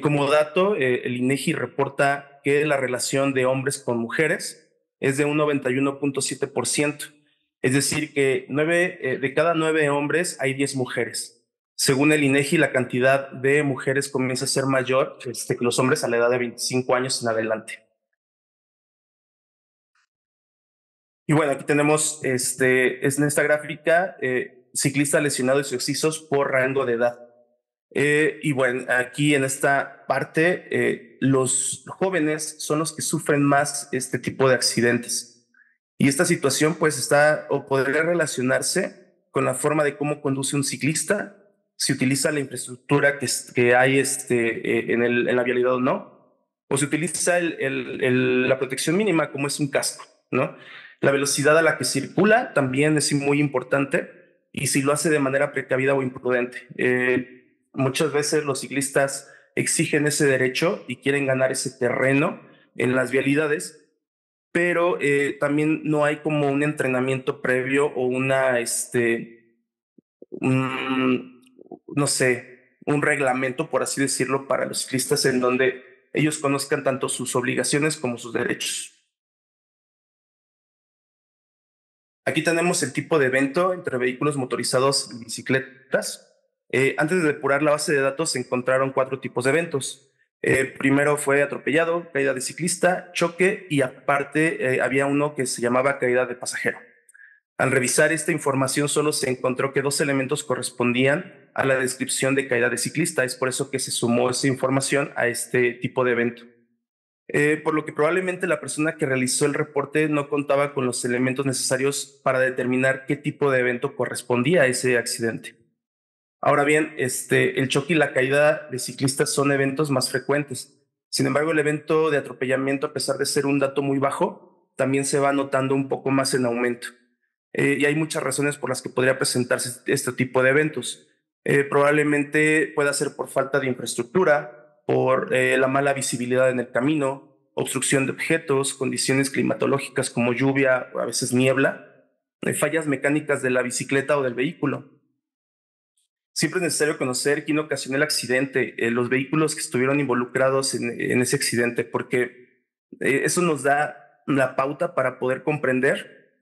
Como dato, el INEGI reporta que la relación de hombres con mujeres es de un 91.7%. Es decir, que de cada 9 hombres hay 10 mujeres. Según el INEGI, la cantidad de mujeres comienza a ser mayor que los hombres a la edad de 25 años en adelante. Y bueno, aquí tenemos es en esta gráfica ciclistas lesionados y occisos por rango de edad. Y bueno, aquí en esta parte, los jóvenes son los que sufren más este tipo de accidentes. Y esta situación pues está o podría relacionarse con la forma de cómo conduce un ciclista, si utiliza la infraestructura que hay en la vialidad o no, o si utiliza la protección mínima como es un casco, ¿no? La velocidad a la que circula también es muy importante y si lo hace de manera precavida o imprudente. Muchas veces los ciclistas exigen ese derecho y quieren ganar ese terreno en las vialidades, pero también no hay como un entrenamiento previo o no sé, un reglamento, por así decirlo, para los ciclistas en donde ellos conozcan tanto sus obligaciones como sus derechos. Aquí tenemos el tipo de evento entre vehículos motorizados y bicicletas. Antes de depurar la base de datos se encontraron 4 tipos de eventos. Primero fue atropellado, caída de ciclista, choque y aparte había uno que se llamaba caída de pasajero. Al revisar esta información solo se encontró que 2 elementos correspondían a la descripción de caída de ciclista. Es por eso que se sumó esa información a este tipo de evento. Por lo que probablemente la persona que realizó el reporte no contaba con los elementos necesarios para determinar qué tipo de evento correspondía a ese accidente. Ahora bien, el choque y la caída de ciclistas son eventos más frecuentes. Sin embargo, el evento de atropellamiento, a pesar de ser un dato muy bajo, también se va notando un poco más en aumento. Y hay muchas razones por las que podría presentarse este tipo de eventos. Probablemente pueda ser por falta de infraestructura, por la mala visibilidad en el camino, obstrucción de objetos, condiciones climatológicas como lluvia o a veces niebla, fallas mecánicas de la bicicleta o del vehículo. Siempre es necesario conocer quién ocasionó el accidente, los vehículos que estuvieron involucrados en ese accidente, porque eso nos da la pauta para poder comprender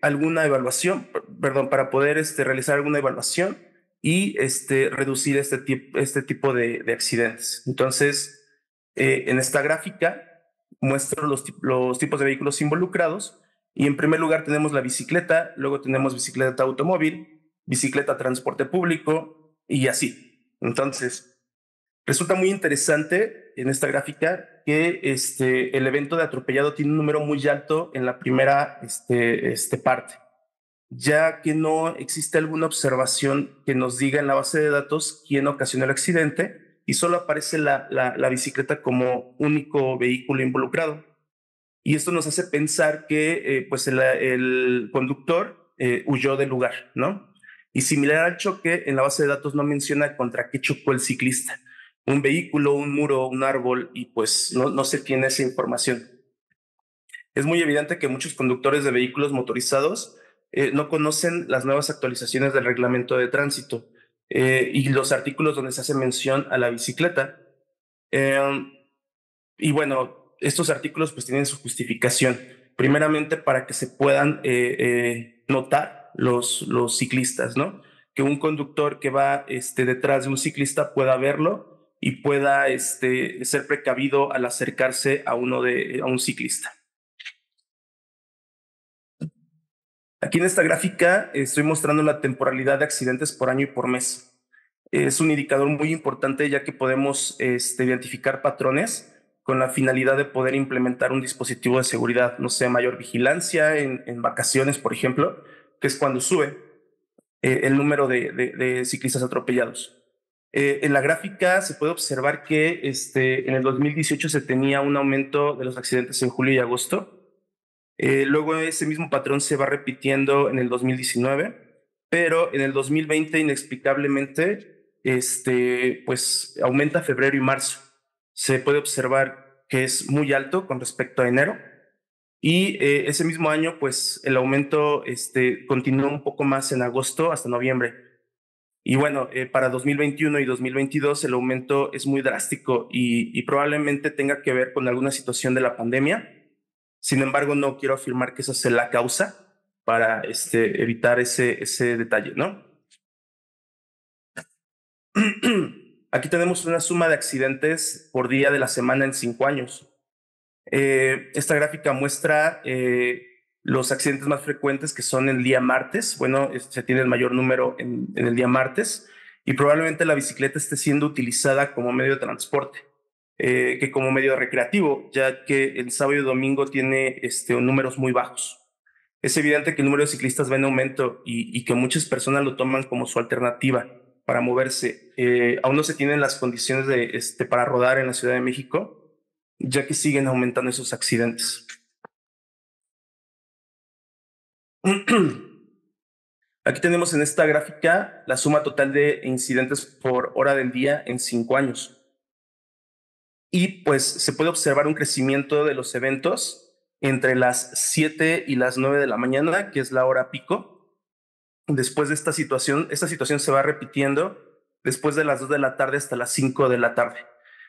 alguna evaluación, para poder realizar alguna evaluación y reducir este tipo de accidentes. Entonces, en esta gráfica muestro los tipos de vehículos involucrados y en primer lugar tenemos la bicicleta, luego tenemos bicicleta automóvil, bicicleta transporte público y así. Entonces, resulta muy interesante en esta gráfica que el evento de atropellado tiene un número muy alto en la primera parte, ya que no existe alguna observación que nos diga en la base de datos quién ocasionó el accidente y solo aparece la bicicleta como único vehículo involucrado. Y esto nos hace pensar que pues el conductor huyó del lugar, ¿no? Y similar al choque, en la base de datos no menciona contra qué chocó el ciclista. Un vehículo, un muro, un árbol, y pues no se tiene esa información. Es muy evidente que muchos conductores de vehículos motorizados no conocen las nuevas actualizaciones del reglamento de tránsito y los artículos donde se hace mención a la bicicleta. Y bueno, estos artículos pues tienen su justificación, primeramente para que se puedan notar los ciclistas, ¿no? Que un conductor que va detrás de un ciclista pueda verlo y pueda ser precavido al acercarse a un ciclista. Aquí en esta gráfica estoy mostrando la temporalidad de accidentes por año y por mes. Es un indicador muy importante ya que podemos identificar patrones con la finalidad de poder implementar un dispositivo de seguridad, no sé, mayor vigilancia en vacaciones, por ejemplo, que es cuando sube el número de ciclistas atropellados. En la gráfica se puede observar que en el 2018 se tenía un aumento de los accidentes en julio y agosto. Luego ese mismo patrón se va repitiendo en el 2019, pero en el 2020 inexplicablemente pues aumenta febrero y marzo. Se puede observar que es muy alto con respecto a enero y ese mismo año pues el aumento continuó un poco más en agosto hasta noviembre. Y bueno, para 2021 y 2022 el aumento es muy drástico y probablemente tenga que ver con alguna situación de la pandemia. Sin embargo, no quiero afirmar que esa sea la causa para evitar ese detalle, ¿no? Aquí tenemos una suma de accidentes por día de la semana en 5 años. Esta gráfica muestra los accidentes más frecuentes que son el día martes. Bueno, se tiene el mayor número en el día martes y probablemente la bicicleta esté siendo utilizada como medio de transporte. Que como medio recreativo, ya que el sábado y domingo tiene números muy bajos. Es evidente que el número de ciclistas va en aumento y que muchas personas lo toman como su alternativa para moverse. Aún no se tienen las condiciones para rodar en la Ciudad de México, ya que siguen aumentando esos accidentes. Aquí tenemos en esta gráfica la suma total de incidentes por hora del día en 5 años. Y pues se puede observar un crecimiento de los eventos entre las 7 y las 9 de la mañana, que es la hora pico. Después de esta situación se va repitiendo después de las 2 de la tarde hasta las 5 de la tarde.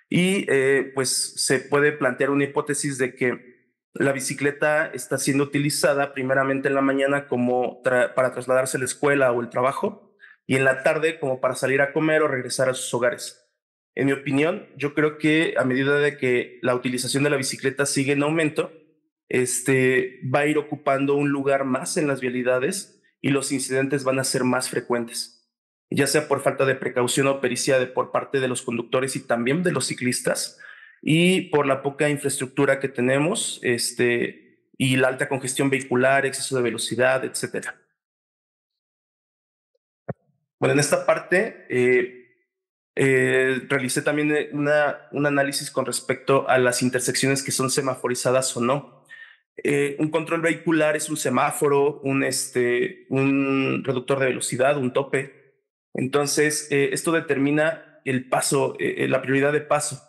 Y pues se puede plantear una hipótesis de que la bicicleta está siendo utilizada primeramente en la mañana como para trasladarse a la escuela o el trabajo y en la tarde como para salir a comer o regresar a sus hogares. En mi opinión, yo creo que a medida de que la utilización de la bicicleta sigue en aumento, va a ir ocupando un lugar más en las vialidades y los incidentes van a ser más frecuentes, ya sea por falta de precaución o pericia por parte de los conductores y también de los ciclistas y por la poca infraestructura que tenemos y la alta congestión vehicular, exceso de velocidad, etcétera. Bueno, en esta parte realicé también un análisis con respecto a las intersecciones que son semaforizadas o no. Un control vehicular es un semáforo, un reductor de velocidad, un tope. Entonces, esto determina el paso, la prioridad de paso.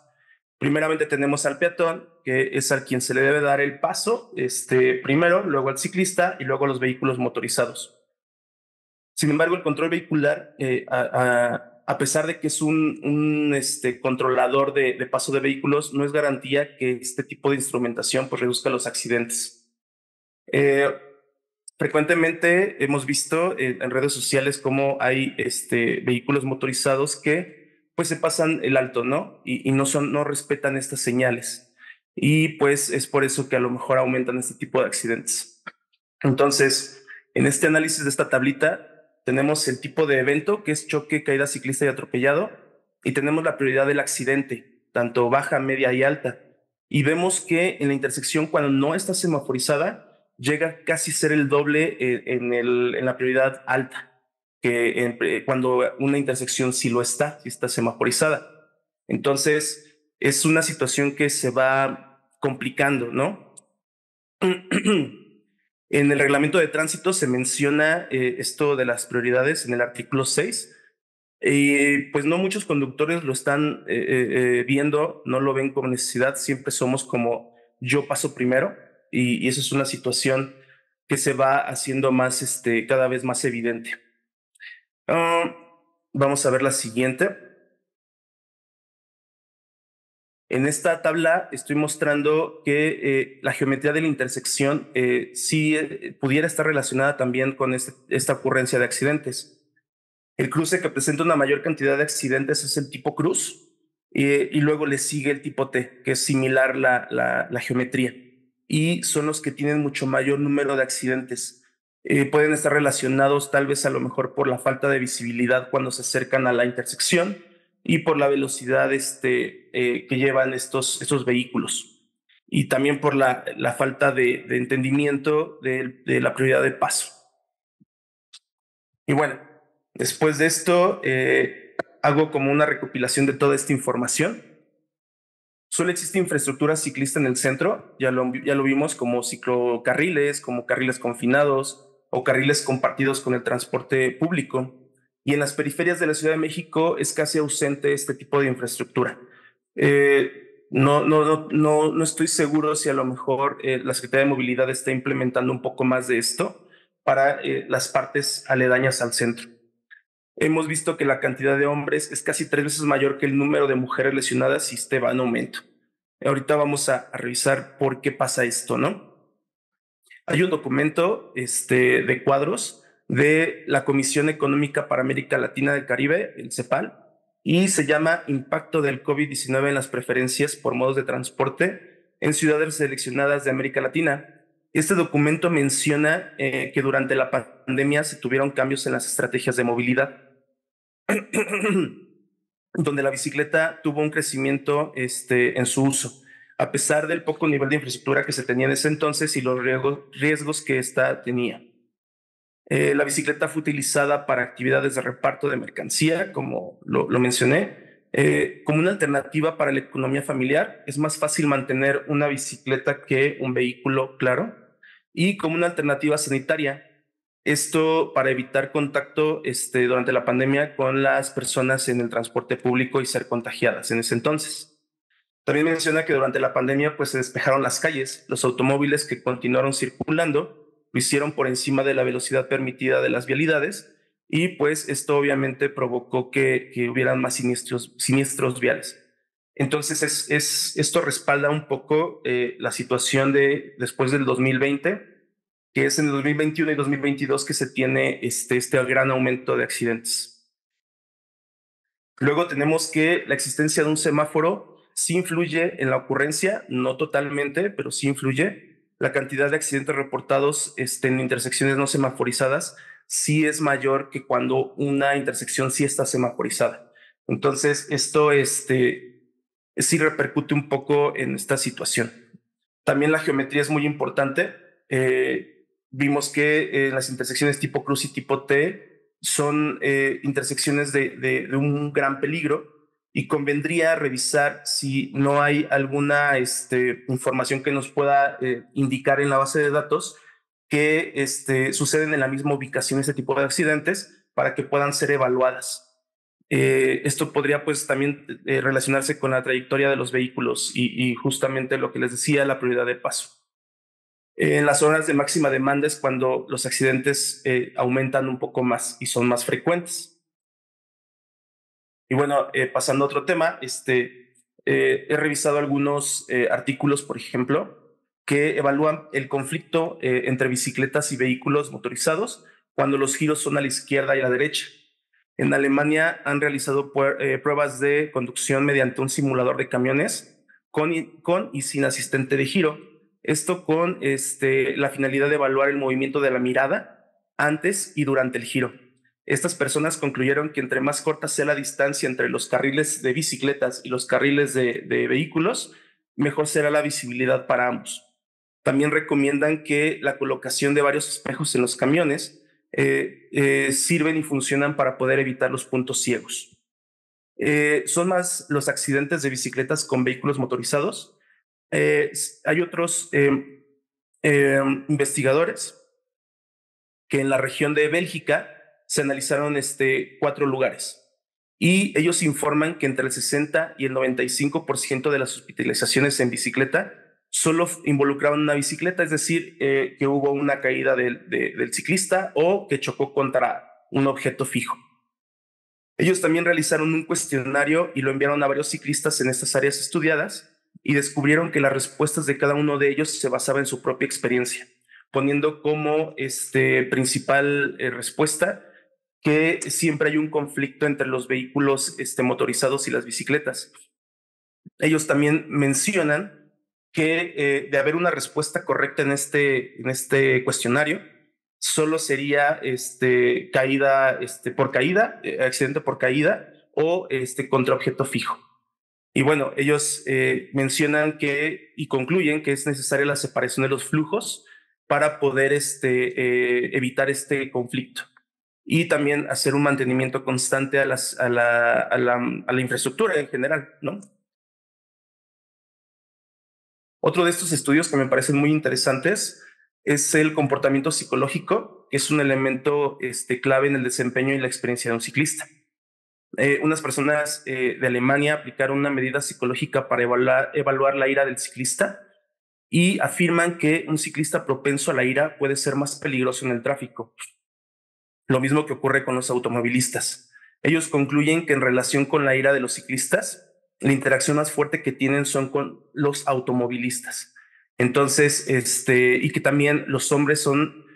Primeramente tenemos al peatón, que es al quien se le debe dar el paso, primero, luego al ciclista y luego a los vehículos motorizados. Sin embargo, el control vehicular, a pesar de que es un controlador de paso de vehículos, no es garantía que este tipo de instrumentación pues, reduzca los accidentes. Frecuentemente hemos visto en redes sociales cómo hay vehículos motorizados que pues se pasan el alto, ¿no? Y no respetan estas señales. Y pues es por eso que a lo mejor aumentan este tipo de accidentes. Entonces, en este análisis de esta tablita tenemos el tipo de evento que es choque, caída ciclista y atropellado. y tenemos la prioridad del accidente, tanto baja, media y alta. Y vemos que en la intersección, cuando no está semaforizada, llega casi a ser el doble en la prioridad alta, que cuando una intersección sí lo está, sí está semaforizada. Entonces, es una situación que se va complicando, ¿no? En el reglamento de tránsito se menciona esto de las prioridades en el artículo 6. Pues no muchos conductores lo están viendo, no lo ven como necesidad, siempre somos como yo paso primero, y eso es una situación que se va haciendo más, cada vez más evidente. Vamos a ver la siguiente. En esta tabla estoy mostrando que la geometría de la intersección sí pudiera estar relacionada también con esta ocurrencia de accidentes. El cruce que presenta una mayor cantidad de accidentes es el tipo cruz, y luego le sigue el tipo T, que es similar la geometría, y son los que tienen mucho mayor número de accidentes. Pueden estar relacionados tal vez a lo mejor por la falta de visibilidad cuando se acercan a la intersección y por la velocidad que llevan estos vehículos, y también por la falta de entendimiento de la prioridad de paso. Y bueno, después de esto, hago como una recopilación de toda esta información. Solo existe infraestructura ciclista en el centro, ya lo vimos, como ciclocarriles, como carriles confinados o carriles compartidos con el transporte público. Y en las periferias de la Ciudad de México es casi ausente este tipo de infraestructura. No estoy seguro si a lo mejor la Secretaría de Movilidad está implementando un poco más de esto para las partes aledañas al centro. Hemos visto que la cantidad de hombres es casi 3 veces mayor que el número de mujeres lesionadas, y va en aumento. Ahorita vamos a revisar por qué pasa esto, ¿no? Hay un documento de cuadros de la Comisión Económica para América Latina del Caribe, el CEPAL, y se llama Impacto del COVID-19 en las preferencias por modos de transporte en ciudades seleccionadas de América Latina. Este documento menciona que durante la pandemia se tuvieron cambios en las estrategias de movilidad, donde la bicicleta tuvo un crecimiento en su uso, a pesar del poco nivel de infraestructura que se tenía en ese entonces y los riesgos que ésta tenía. La bicicleta fue utilizada para actividades de reparto de mercancía, como lo mencioné, como una alternativa para la economía familiar. Es más fácil mantener una bicicleta que un vehículo, claro, y como una alternativa sanitaria. Esto para evitar contacto durante la pandemia con las personas en el transporte público y ser contagiadas en ese entonces. También menciona que durante la pandemia pues se despejaron las calles. Los automóviles que continuaron circulando lo hicieron por encima de la velocidad permitida de las vialidades, y pues esto obviamente provocó que hubieran más siniestros viales. Entonces esto respalda un poco la situación de después del 2020, que es en el 2021 y 2022 que se tiene este gran aumento de accidentes. Luego tenemos que la existencia de un semáforo sí influye en la ocurrencia, no totalmente, pero sí influye. La cantidad de accidentes reportados en intersecciones no semaforizadas sí es mayor que cuando una intersección sí está semaforizada. Entonces, esto sí repercute un poco en esta situación. También la geometría es muy importante. Vimos que las intersecciones tipo cruz y tipo T son intersecciones de un gran peligro, y convendría revisar si no hay alguna información que nos pueda indicar en la base de datos que suceden en la misma ubicación este tipo de accidentes, para que puedan ser evaluadas. Esto podría pues también relacionarse con la trayectoria de los vehículos y justamente lo que les decía, la prioridad de paso. En las horas de máxima demanda es cuando los accidentes aumentan un poco más y son más frecuentes. Y bueno, pasando a otro tema, he revisado algunos artículos, por ejemplo, que evalúan el conflicto entre bicicletas y vehículos motorizados cuando los giros son a la izquierda y a la derecha. En Alemania han realizado pruebas de conducción mediante un simulador de camiones con y sin asistente de giro. Esto con la finalidad de evaluar el movimiento de la mirada antes y durante el giro. Estas personas concluyeron que entre más corta sea la distancia entre los carriles de bicicletas y los carriles de vehículos, mejor será la visibilidad para ambos. También recomiendan que la colocación de varios espejos en los camiones sirven y funcionan para poder evitar los puntos ciegos. Son más los accidentes de bicicletas con vehículos motorizados. Hay otros investigadores que en la región de Bélgica se analizaron 4 lugares y ellos informan que entre el 60 y el 95% de las hospitalizaciones en bicicleta solo involucraban una bicicleta, es decir, que hubo una caída del ciclista o que chocó contra un objeto fijo. Ellos también realizaron un cuestionario y lo enviaron a varios ciclistas en estas áreas estudiadas y descubrieron que las respuestas de cada uno de ellos se basaban en su propia experiencia, poniendo como principal respuesta que siempre hay un conflicto entre los vehículos motorizados y las bicicletas. Ellos también mencionan que de haber una respuesta correcta en este cuestionario, solo sería caída por caída, accidente por caída o contra objeto fijo. Y bueno, ellos mencionan y concluyen que es necesaria la separación de los flujos para poder evitar este conflicto y también hacer un mantenimiento constante a la infraestructura en general, ¿no? Otro de estos estudios que me parecen muy interesantes es el comportamiento psicológico, que es un elemento clave en el desempeño y la experiencia de un ciclista. Unas personas de Alemania aplicaron una medida psicológica para evaluar la ira del ciclista y afirman que un ciclista propenso a la ira puede ser más peligroso en el tráfico. Lo mismo que ocurre con los automovilistas. Ellos concluyen que en relación con la ira de los ciclistas, la interacción más fuerte que tienen son con los automovilistas. Entonces, y que también los hombres son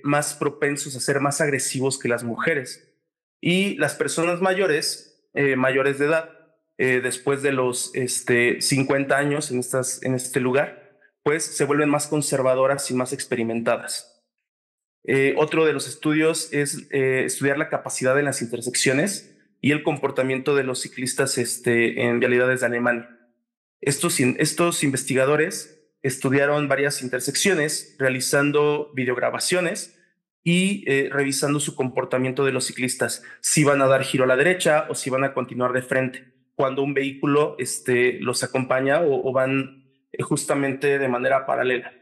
más propensos a ser más agresivos que las mujeres. Y las personas mayores, mayores de edad, después de los 50 años en este lugar, pues se vuelven más conservadoras y más experimentadas. Otro de los estudios es estudiar la capacidad en las intersecciones y el comportamiento de los ciclistas en vialidades de Alemania. Estos investigadores estudiaron varias intersecciones, realizando videograbaciones y revisando su comportamiento de los ciclistas, si van a dar giro a la derecha o si van a continuar de frente, cuando un vehículo los acompaña o van justamente de manera paralela.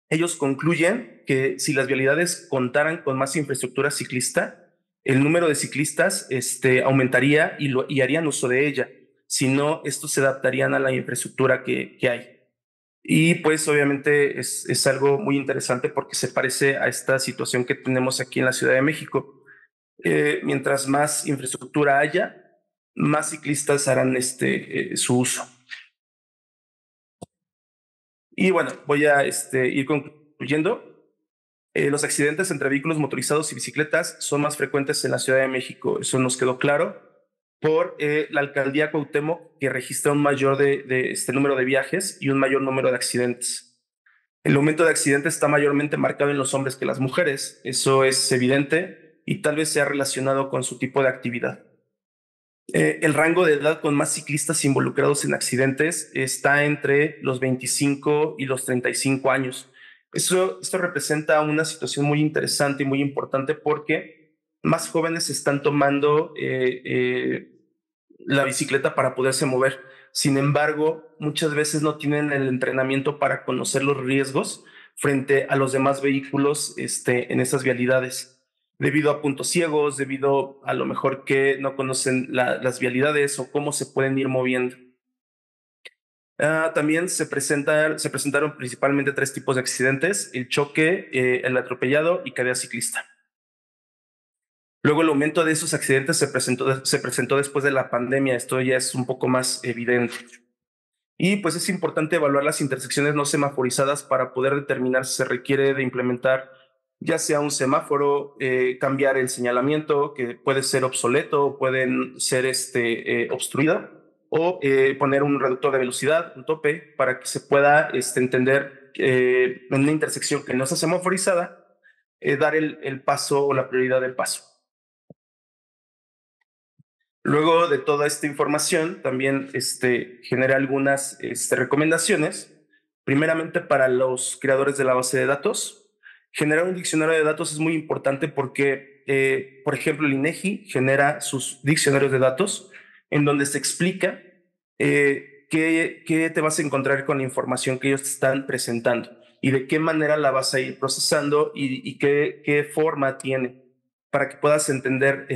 Ellos concluyen que si las vialidades contaran con más infraestructura ciclista, el número de ciclistas aumentaría y harían uso de ella. Si no, estos se adaptarían a la infraestructura que hay. Y pues obviamente es algo muy interesante porque se parece a esta situación que tenemos aquí en la Ciudad de México. Mientras más infraestructura haya, más ciclistas harán su uso. Y bueno, voy a ir concluyendo. Los accidentes entre vehículos motorizados y bicicletas son más frecuentes en la Ciudad de México. Eso nos quedó claro por la alcaldía Cuauhtémoc, que registra un mayor número de viajes y un mayor número de accidentes. El aumento de accidentes está mayormente marcado en los hombres que las mujeres. Eso es evidente y tal vez sea relacionado con su tipo de actividad. El rango de edad con más ciclistas involucrados en accidentes está entre los 25 y los 35 años. Esto representa una situación muy interesante y muy importante porque más jóvenes están tomando la bicicleta para poderse mover. Sin embargo, muchas veces no tienen el entrenamiento para conocer los riesgos frente a los demás vehículos en esas vialidades, debido a puntos ciegos, debido a lo mejor que no conocen las vialidades o cómo se pueden ir moviendo. También se presentaron principalmente 3 tipos de accidentes: el choque, el atropellado y caída ciclista. Luego el aumento de esos accidentes se presentó después de la pandemia. Esto ya es un poco más evidente. Y pues es importante evaluar las intersecciones no semaforizadas para poder determinar si se requiere de implementar ya sea un semáforo, cambiar el señalamiento, que puede ser obsoleto, pueden ser obstruido, o poner un reductor de velocidad, un tope, para que se pueda entender en una intersección que no está semaforizada, dar el paso o la prioridad del paso. Luego de toda esta información, también genera algunas recomendaciones. Primeramente, para los creadores de la base de datos, generar un diccionario de datos es muy importante porque, por ejemplo, el INEGI genera sus diccionarios de datos en donde se explica qué te vas a encontrar con la información que ellos te están presentando y de qué manera la vas a ir procesando y qué forma tiene para que puedas entender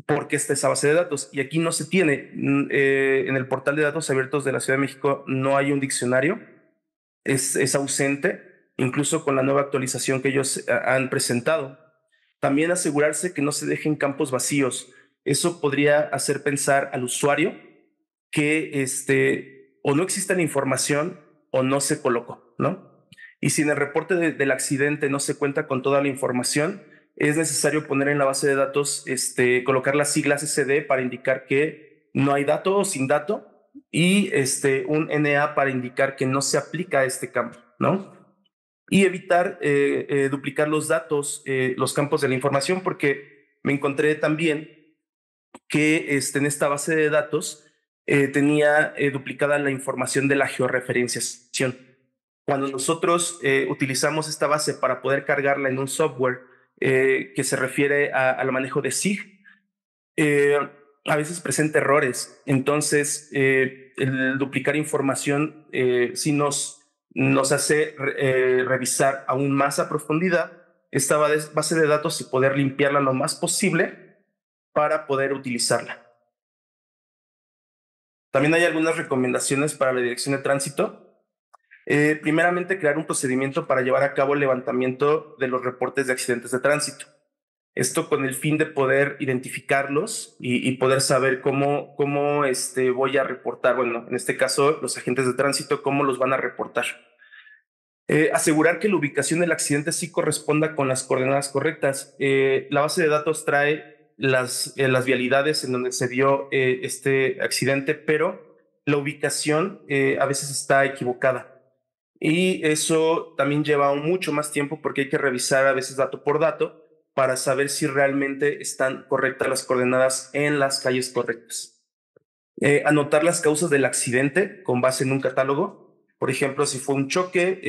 por qué está esa base de datos. Y aquí no se tiene. En el portal de datos abiertos de la Ciudad de México no hay un diccionario, es ausente, incluso con la nueva actualización que ellos han presentado. También asegurarse que no se dejen campos vacíos. Eso podría hacer pensar al usuario que o no existe la información o no se colocó, ¿no? Y si en el reporte del accidente no se cuenta con toda la información, es necesario poner en la base de datos, colocar las siglas SD para indicar que no hay dato o sin dato y un NA para indicar que no se aplica a este campo, ¿no? Y evitar duplicar los datos, los campos de la información, porque me encontré también que en esta base de datos tenía duplicada la información de la georreferenciación. Cuando nosotros utilizamos esta base para poder cargarla en un software que se refiere al manejo de SIG, a veces presenta errores. Entonces, el duplicar información sí nos hace revisar aún más a profundidad esta base de datos y poder limpiarla lo más posible para poder utilizarla. También hay algunas recomendaciones para la dirección de tránsito. Primeramente, crear un procedimiento para llevar a cabo el levantamiento de los reportes de accidentes de tránsito. Esto con el fin de poder identificarlos y poder saber cómo voy a reportar, bueno, en este caso, los agentes de tránsito, cómo los van a reportar. Asegurar que la ubicación del accidente sí corresponda con las coordenadas correctas. La base de datos trae las vialidades en donde se dio este accidente, pero la ubicación a veces está equivocada. Y eso también lleva mucho más tiempo porque hay que revisar a veces dato por dato para saber si realmente están correctas las coordenadas en las calles correctas. Anotar las causas del accidente con base en un catálogo. Por ejemplo, si fue un choque,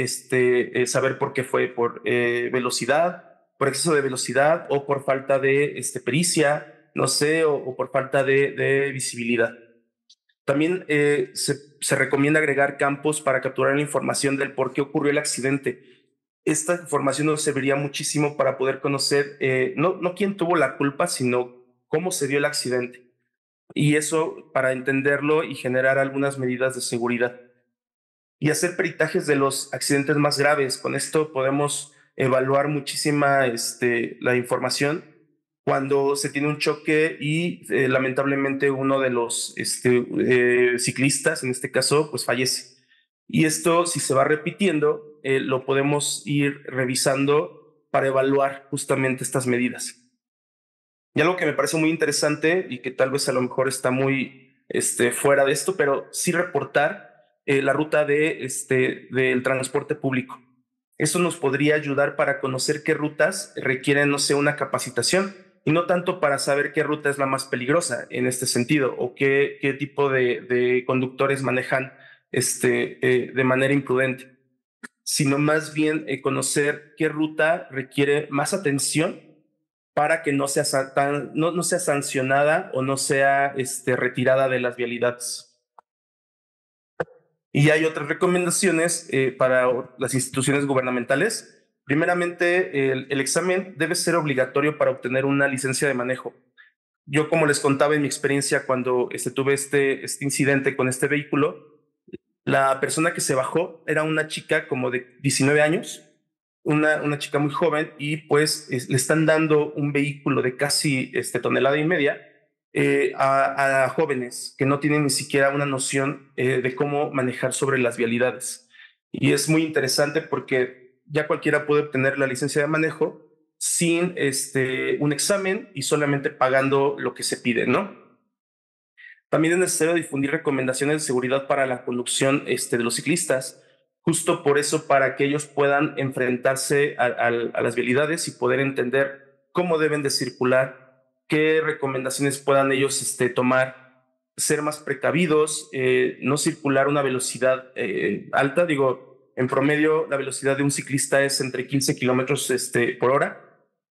saber por qué fue, por velocidad, por exceso de velocidad o por falta de pericia, no sé, o por falta de visibilidad. También se recomienda agregar campos para capturar la información del por qué ocurrió el accidente. Esta información nos serviría muchísimo para poder conocer no quién tuvo la culpa, sino cómo se dio el accidente. Y eso para entenderlo y generar algunas medidas de seguridad. Y hacer peritajes de los accidentes más graves. Con esto podemos evaluar muchísima la información cuando se tiene un choque y lamentablemente uno de los ciclistas, en este caso, pues fallece. Y esto, si se va repitiendo, lo podemos ir revisando para evaluar justamente estas medidas. Y algo que me parece muy interesante y que tal vez a lo mejor está muy fuera de esto, pero sí reportar la ruta del transporte público. Eso nos podría ayudar para conocer qué rutas requieren, no sé, una capacitación y no tanto para saber qué ruta es la más peligrosa en este sentido o qué tipo de conductores manejan de manera imprudente, sino más bien conocer qué ruta requiere más atención para que no sea, no sea sancionada o no sea retirada de las vialidades. Y hay otras recomendaciones para las instituciones gubernamentales. Primeramente, el examen debe ser obligatorio para obtener una licencia de manejo. Yo, como les contaba en mi experiencia cuando tuve este incidente con este vehículo, la persona que se bajó era una chica como de 19 años, una chica muy joven, y pues le están dando un vehículo de casi 1,5 toneladas a jóvenes que no tienen ni siquiera una noción de cómo manejar sobre las vialidades. Y es muy interesante porque ya cualquiera puede obtener la licencia de manejo sin un examen y solamente pagando lo que se pide, ¿no? También es necesario difundir recomendaciones de seguridad para la conducción de los ciclistas. justo por eso, para que ellos puedan enfrentarse a las vialidades y poder entender cómo deben de circular, qué recomendaciones puedan ellos tomar, ser más precavidos, no circular a una velocidad alta. Digo, en promedio la velocidad de un ciclista es entre 15 kilómetros por hora,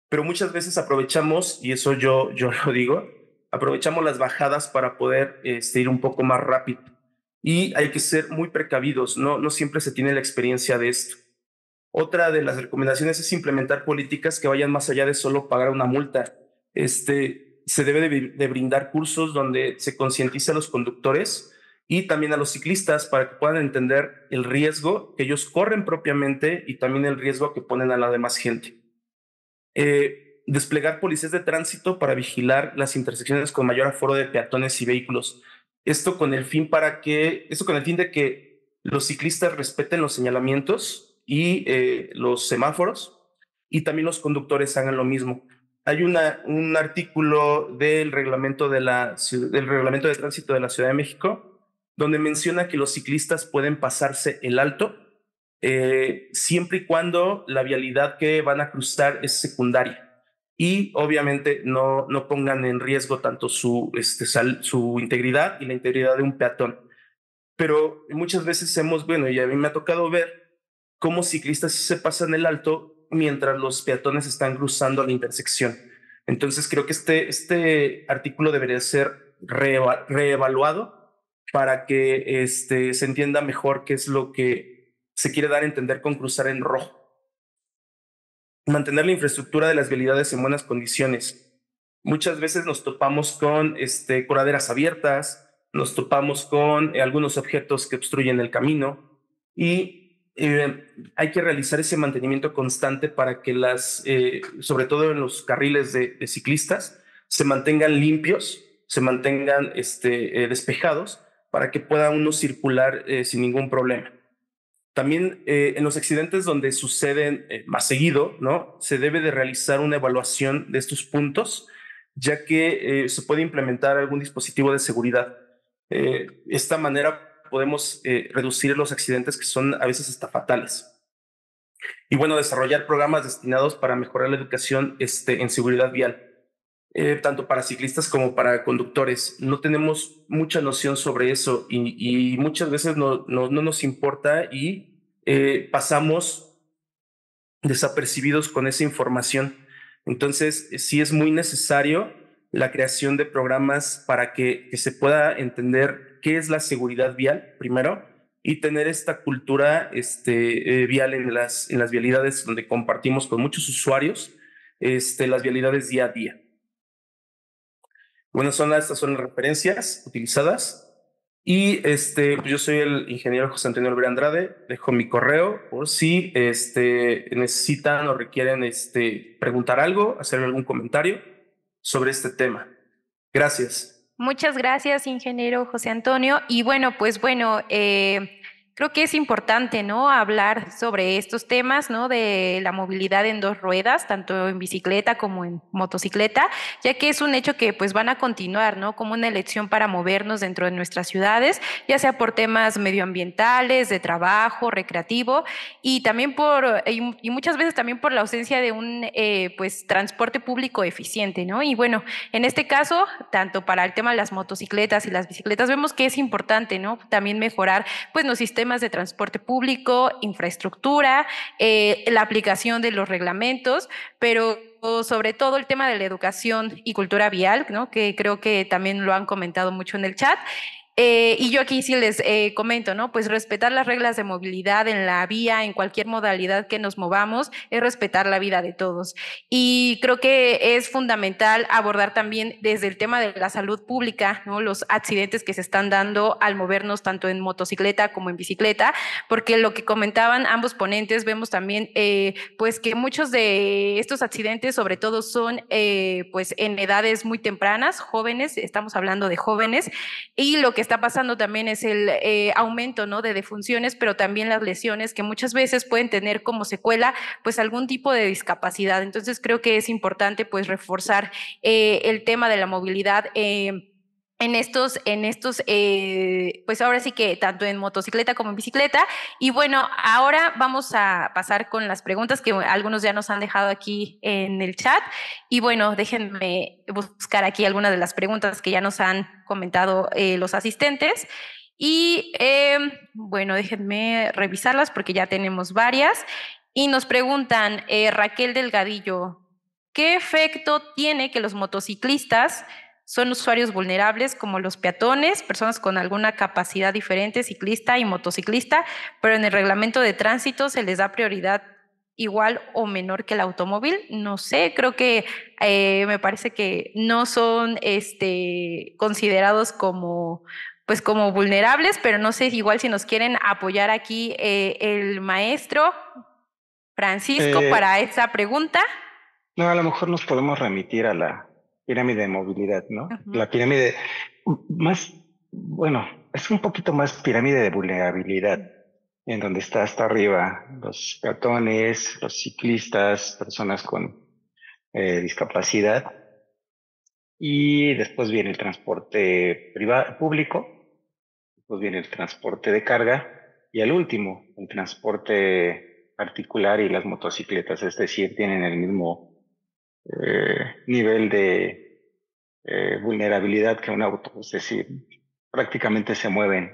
pero muchas veces aprovechamos, y eso yo lo digo, aprovechamos las bajadas para poder ir un poco más rápido. Y hay que ser muy precavidos, no siempre se tiene la experiencia de esto. Otra de las recomendaciones es implementar políticas que vayan más allá de solo pagar una multa. Se debe de brindar cursos donde se concientice a los conductores y también a los ciclistas para que puedan entender el riesgo que ellos corren propiamente y también el riesgo que ponen a la demás gente. Desplegar policías de tránsito para vigilar las intersecciones con mayor aforo de peatones y vehículos. Esto con el fin de que los ciclistas respeten los señalamientos y los semáforos, y también los conductores hagan lo mismo. Hay un artículo del reglamento del reglamento de tránsito de la Ciudad de México donde menciona que los ciclistas pueden pasarse el alto siempre y cuando la vialidad que van a cruzar es secundaria y obviamente no pongan en riesgo tanto su integridad y la integridad de un peatón. Pero muchas veces y a mí me ha tocado ver cómo ciclistas se pasan el alto mientras los peatones están cruzando la intersección. Entonces creo que este artículo debería ser reevaluado para que se entienda mejor qué es lo que se quiere dar a entender con cruzar en rojo. Mantener la infraestructura de las vialidades en buenas condiciones. Muchas veces nos topamos con coladeras abiertas, nos topamos con algunos objetos que obstruyen el camino y hay que realizar ese mantenimiento constante para que sobre todo en los carriles de ciclistas, se mantengan limpios, se mantengan despejados para que pueda uno circular sin ningún problema. También en los accidentes donde suceden más seguido, ¿no? Se debe de realizar una evaluación de estos puntos, ya que se puede implementar algún dispositivo de seguridad. De esta manera podemos reducir los accidentes que son a veces hasta fatales. Y bueno, desarrollar programas destinados para mejorar la educación en seguridad vial, tanto para ciclistas como para conductores. No tenemos mucha noción sobre eso y muchas veces no nos importa y pasamos desapercibidos con esa información. Entonces, sí es muy necesario la creación de programas para que se pueda entender qué es la seguridad vial, primero, y tener esta cultura vial en las vialidades donde compartimos con muchos usuarios las vialidades día a día. Bueno, estas son las referencias utilizadas. Y yo soy el ingeniero José Antonio Olvera Andrade. Dejo mi correo por si necesitan o requieren preguntar algo, hacer algún comentario sobre este tema. Gracias. Muchas gracias, ingeniero José Antonio. Y bueno, creo que es importante, ¿no? Hablar sobre estos temas, ¿no? De la movilidad en dos ruedas, tanto en bicicleta como en motocicleta, ya que es un hecho que pues van a continuar, ¿no? Como una elección para movernos dentro de nuestras ciudades, ya sea por temas medioambientales, de trabajo, recreativo, y también y muchas veces también por la ausencia de un pues transporte público eficiente, ¿no? Y bueno, en este caso, tanto para el tema de las motocicletas y las bicicletas, vemos que es importante, ¿no? También mejorar pues los sistemas de transporte público, infraestructura, la aplicación de los reglamentos, pero sobre todo el tema de la educación y cultura vial, ¿no? Que creo que también lo han comentado mucho en el chat. Y yo aquí sí les comento, ¿no? Pues respetar las reglas de movilidad en la vía, en cualquier modalidad que nos movamos, es respetar la vida de todos. Y creo que es fundamental abordar también desde el tema de la salud pública, ¿no? Los accidentes que se están dando al movernos tanto en motocicleta como en bicicleta, porque lo que comentaban ambos ponentes, vemos también pues que muchos de estos accidentes sobre todo son pues en edades muy tempranas, jóvenes, estamos hablando de jóvenes, y lo que está pasando también es el aumento, ¿no? De defunciones, pero también las lesiones que muchas veces pueden tener como secuela pues algún tipo de discapacidad. Entonces creo que es importante pues reforzar el tema de la movilidad pues ahora sí que tanto en motocicleta como en bicicleta. Y bueno, ahora vamos a pasar con las preguntas que algunos ya nos han dejado aquí en el chat. Y bueno, déjenme buscar aquí algunas de las preguntas que ya nos han comentado los asistentes. Y bueno, déjenme revisarlas porque ya tenemos varias. Y nos preguntan, Raquel Delgadillo, ¿qué efecto tiene que los motociclistas son usuarios vulnerables como los peatones, personas con alguna capacidad diferente, ciclista y motociclista, pero en el reglamento de tránsito se les da prioridad igual o menor que el automóvil? No sé, creo que me parece que no son considerados como, pues como vulnerables, pero no sé igual si nos quieren apoyar aquí el maestro Francisco para esa pregunta. No, a lo mejor nos podemos remitir a la pirámide de movilidad, ¿no? La pirámide más, bueno, es un poquito más pirámide de vulnerabilidad, en donde está hasta arriba los peatones, los ciclistas, personas con discapacidad, y después viene el transporte privado, público, después viene el transporte de carga, y al último, el transporte particular y las motocicletas, es decir, tienen el mismo nivel de vulnerabilidad que un auto, es decir, prácticamente se mueven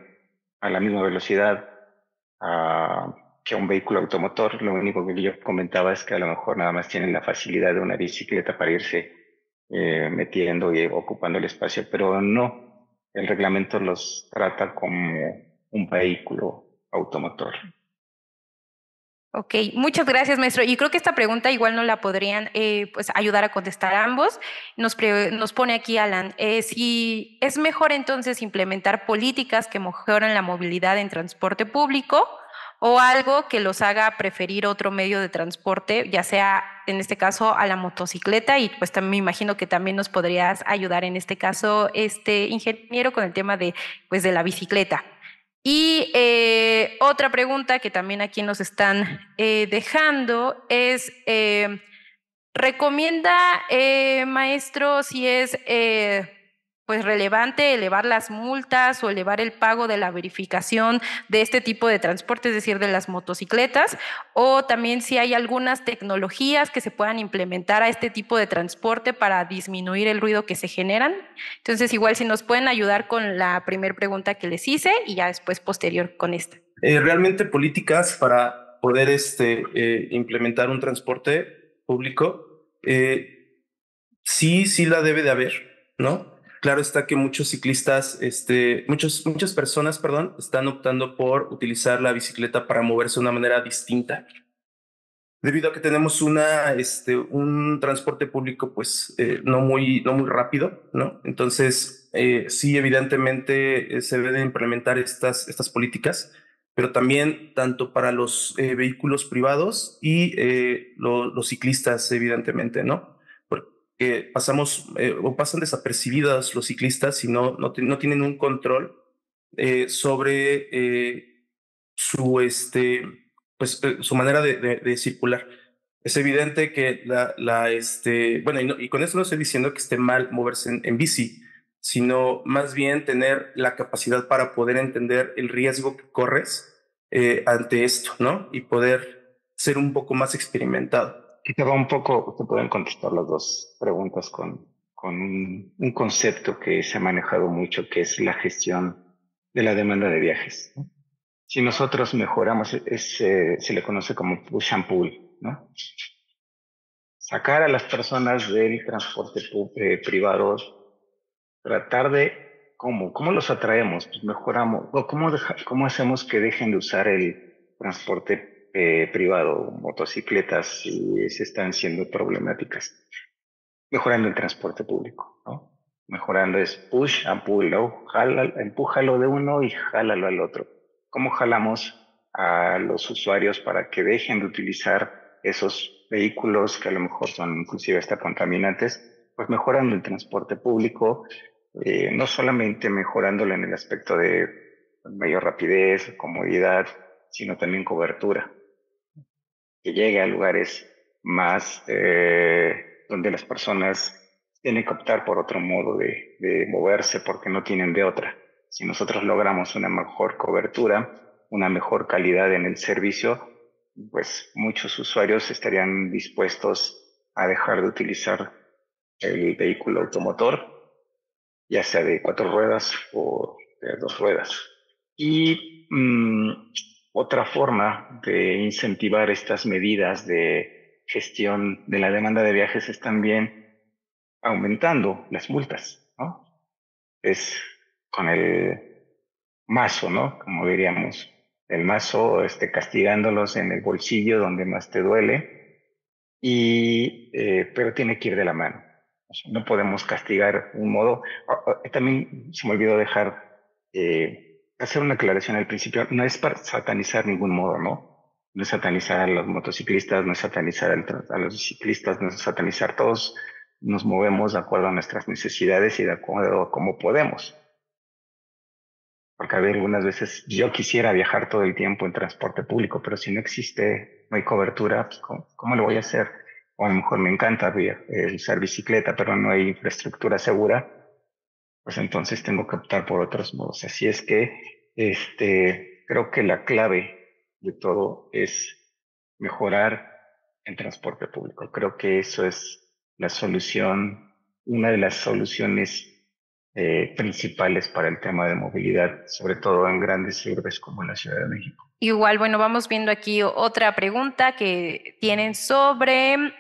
a la misma velocidad que un vehículo automotor. Lo único que yo comentaba es que a lo mejor nada más tienen la facilidad de una bicicleta para irse metiendo y ocupando el espacio, pero no, el reglamento los trata como un vehículo automotor. Ok, muchas gracias, maestro. Y creo que esta pregunta igual no la podrían pues ayudar a contestar ambos. Nos pone aquí Alan, si es mejor entonces implementar políticas que mejoren la movilidad en transporte público o algo que los haga preferir otro medio de transporte, ya sea en este caso a la motocicleta, y pues también me imagino que también nos podrías ayudar en este caso, ingeniero, con el tema de, pues, de la bicicleta. Y otra pregunta que también aquí nos están dejando es, ¿recomienda, maestro, si es pues relevante elevar las multas o elevar el pago de la verificación de este tipo de transporte, es decir, de las motocicletas? O también si hay algunas tecnologías que se puedan implementar a este tipo de transporte para disminuir el ruido que se generan. Entonces, igual si nos pueden ayudar con la primera pregunta que les hice y ya después posterior con esta. Realmente políticas para poder implementar un transporte público, sí la debe de haber, ¿no? Claro está que muchos ciclistas, muchas personas, perdón, están optando por utilizar la bicicleta para moverse de una manera distinta. Debido a que tenemos un transporte público, pues, no muy rápido, ¿no? Entonces, sí, evidentemente se deben implementar estas políticas, pero también tanto para los vehículos privados y los ciclistas, evidentemente, ¿no? Porque o pasan desapercibidos los ciclistas y no tienen un control sobre su manera de circular. Es evidente que bueno, y con eso no estoy diciendo que esté mal moverse en bici, sino más bien tener la capacidad para poder entender el riesgo que corres ante esto, ¿no? Y poder ser un poco más experimentado. Quizá va un poco, se pueden contestar las dos preguntas con un concepto que se ha manejado mucho, que es la gestión de la demanda de viajes, ¿no? Si nosotros mejoramos, se le conoce como push and pull, ¿no? Sacar a las personas del transporte privado, tratar de, ¿cómo los atraemos? Pues mejoramos, o cómo hacemos que dejen de usar el transporte privado, motocicletas, si se están siendo problemáticas. Mejorando el transporte público, ¿no? Mejorando es push and pull, ¿no? Empújalo de uno y jálalo al otro. ¿Cómo jalamos a los usuarios para que dejen de utilizar esos vehículos que a lo mejor son inclusive hasta contaminantes? Pues mejorando el transporte público, no solamente mejorándolo en el aspecto de mayor rapidez, comodidad, sino también cobertura, que llegue a lugares más donde las personas tienen que optar por otro modo de moverse porque no tienen de otra. Si nosotros logramos una mejor cobertura, una mejor calidad en el servicio, pues muchos usuarios estarían dispuestos a dejar de utilizar el vehículo automotor, ya sea de 4 ruedas o de 2 ruedas. Y otra forma de incentivar estas medidas de gestión de la demanda de viajes es también aumentando las multas, ¿no? Es con el mazo, ¿no? Como diríamos, el mazo, castigándolos en el bolsillo donde más te duele, pero tiene que ir de la mano. O sea, no podemos castigar un modo. También se me olvidó hacer una aclaración al principio. No es para satanizar ningún modo, ¿no? No es satanizar a los motociclistas, no es satanizar a los ciclistas, no es satanizar. Todos nos movemos de acuerdo a nuestras necesidades y de acuerdo a cómo podemos. Porque a ver, algunas veces yo quisiera viajar todo el tiempo en transporte público, pero si no existe, no hay cobertura, pues ¿cómo lo voy a hacer? O a lo mejor me encanta usar bicicleta, pero no hay infraestructura segura, pues entonces tengo que optar por otros modos. Así es que creo que la clave de todo es mejorar el transporte público. Creo que eso es la solución, una de las soluciones principales para el tema de movilidad, sobre todo en grandes urbes como la Ciudad de México. Igual, bueno, vamos viendo aquí otra pregunta que tienen sobre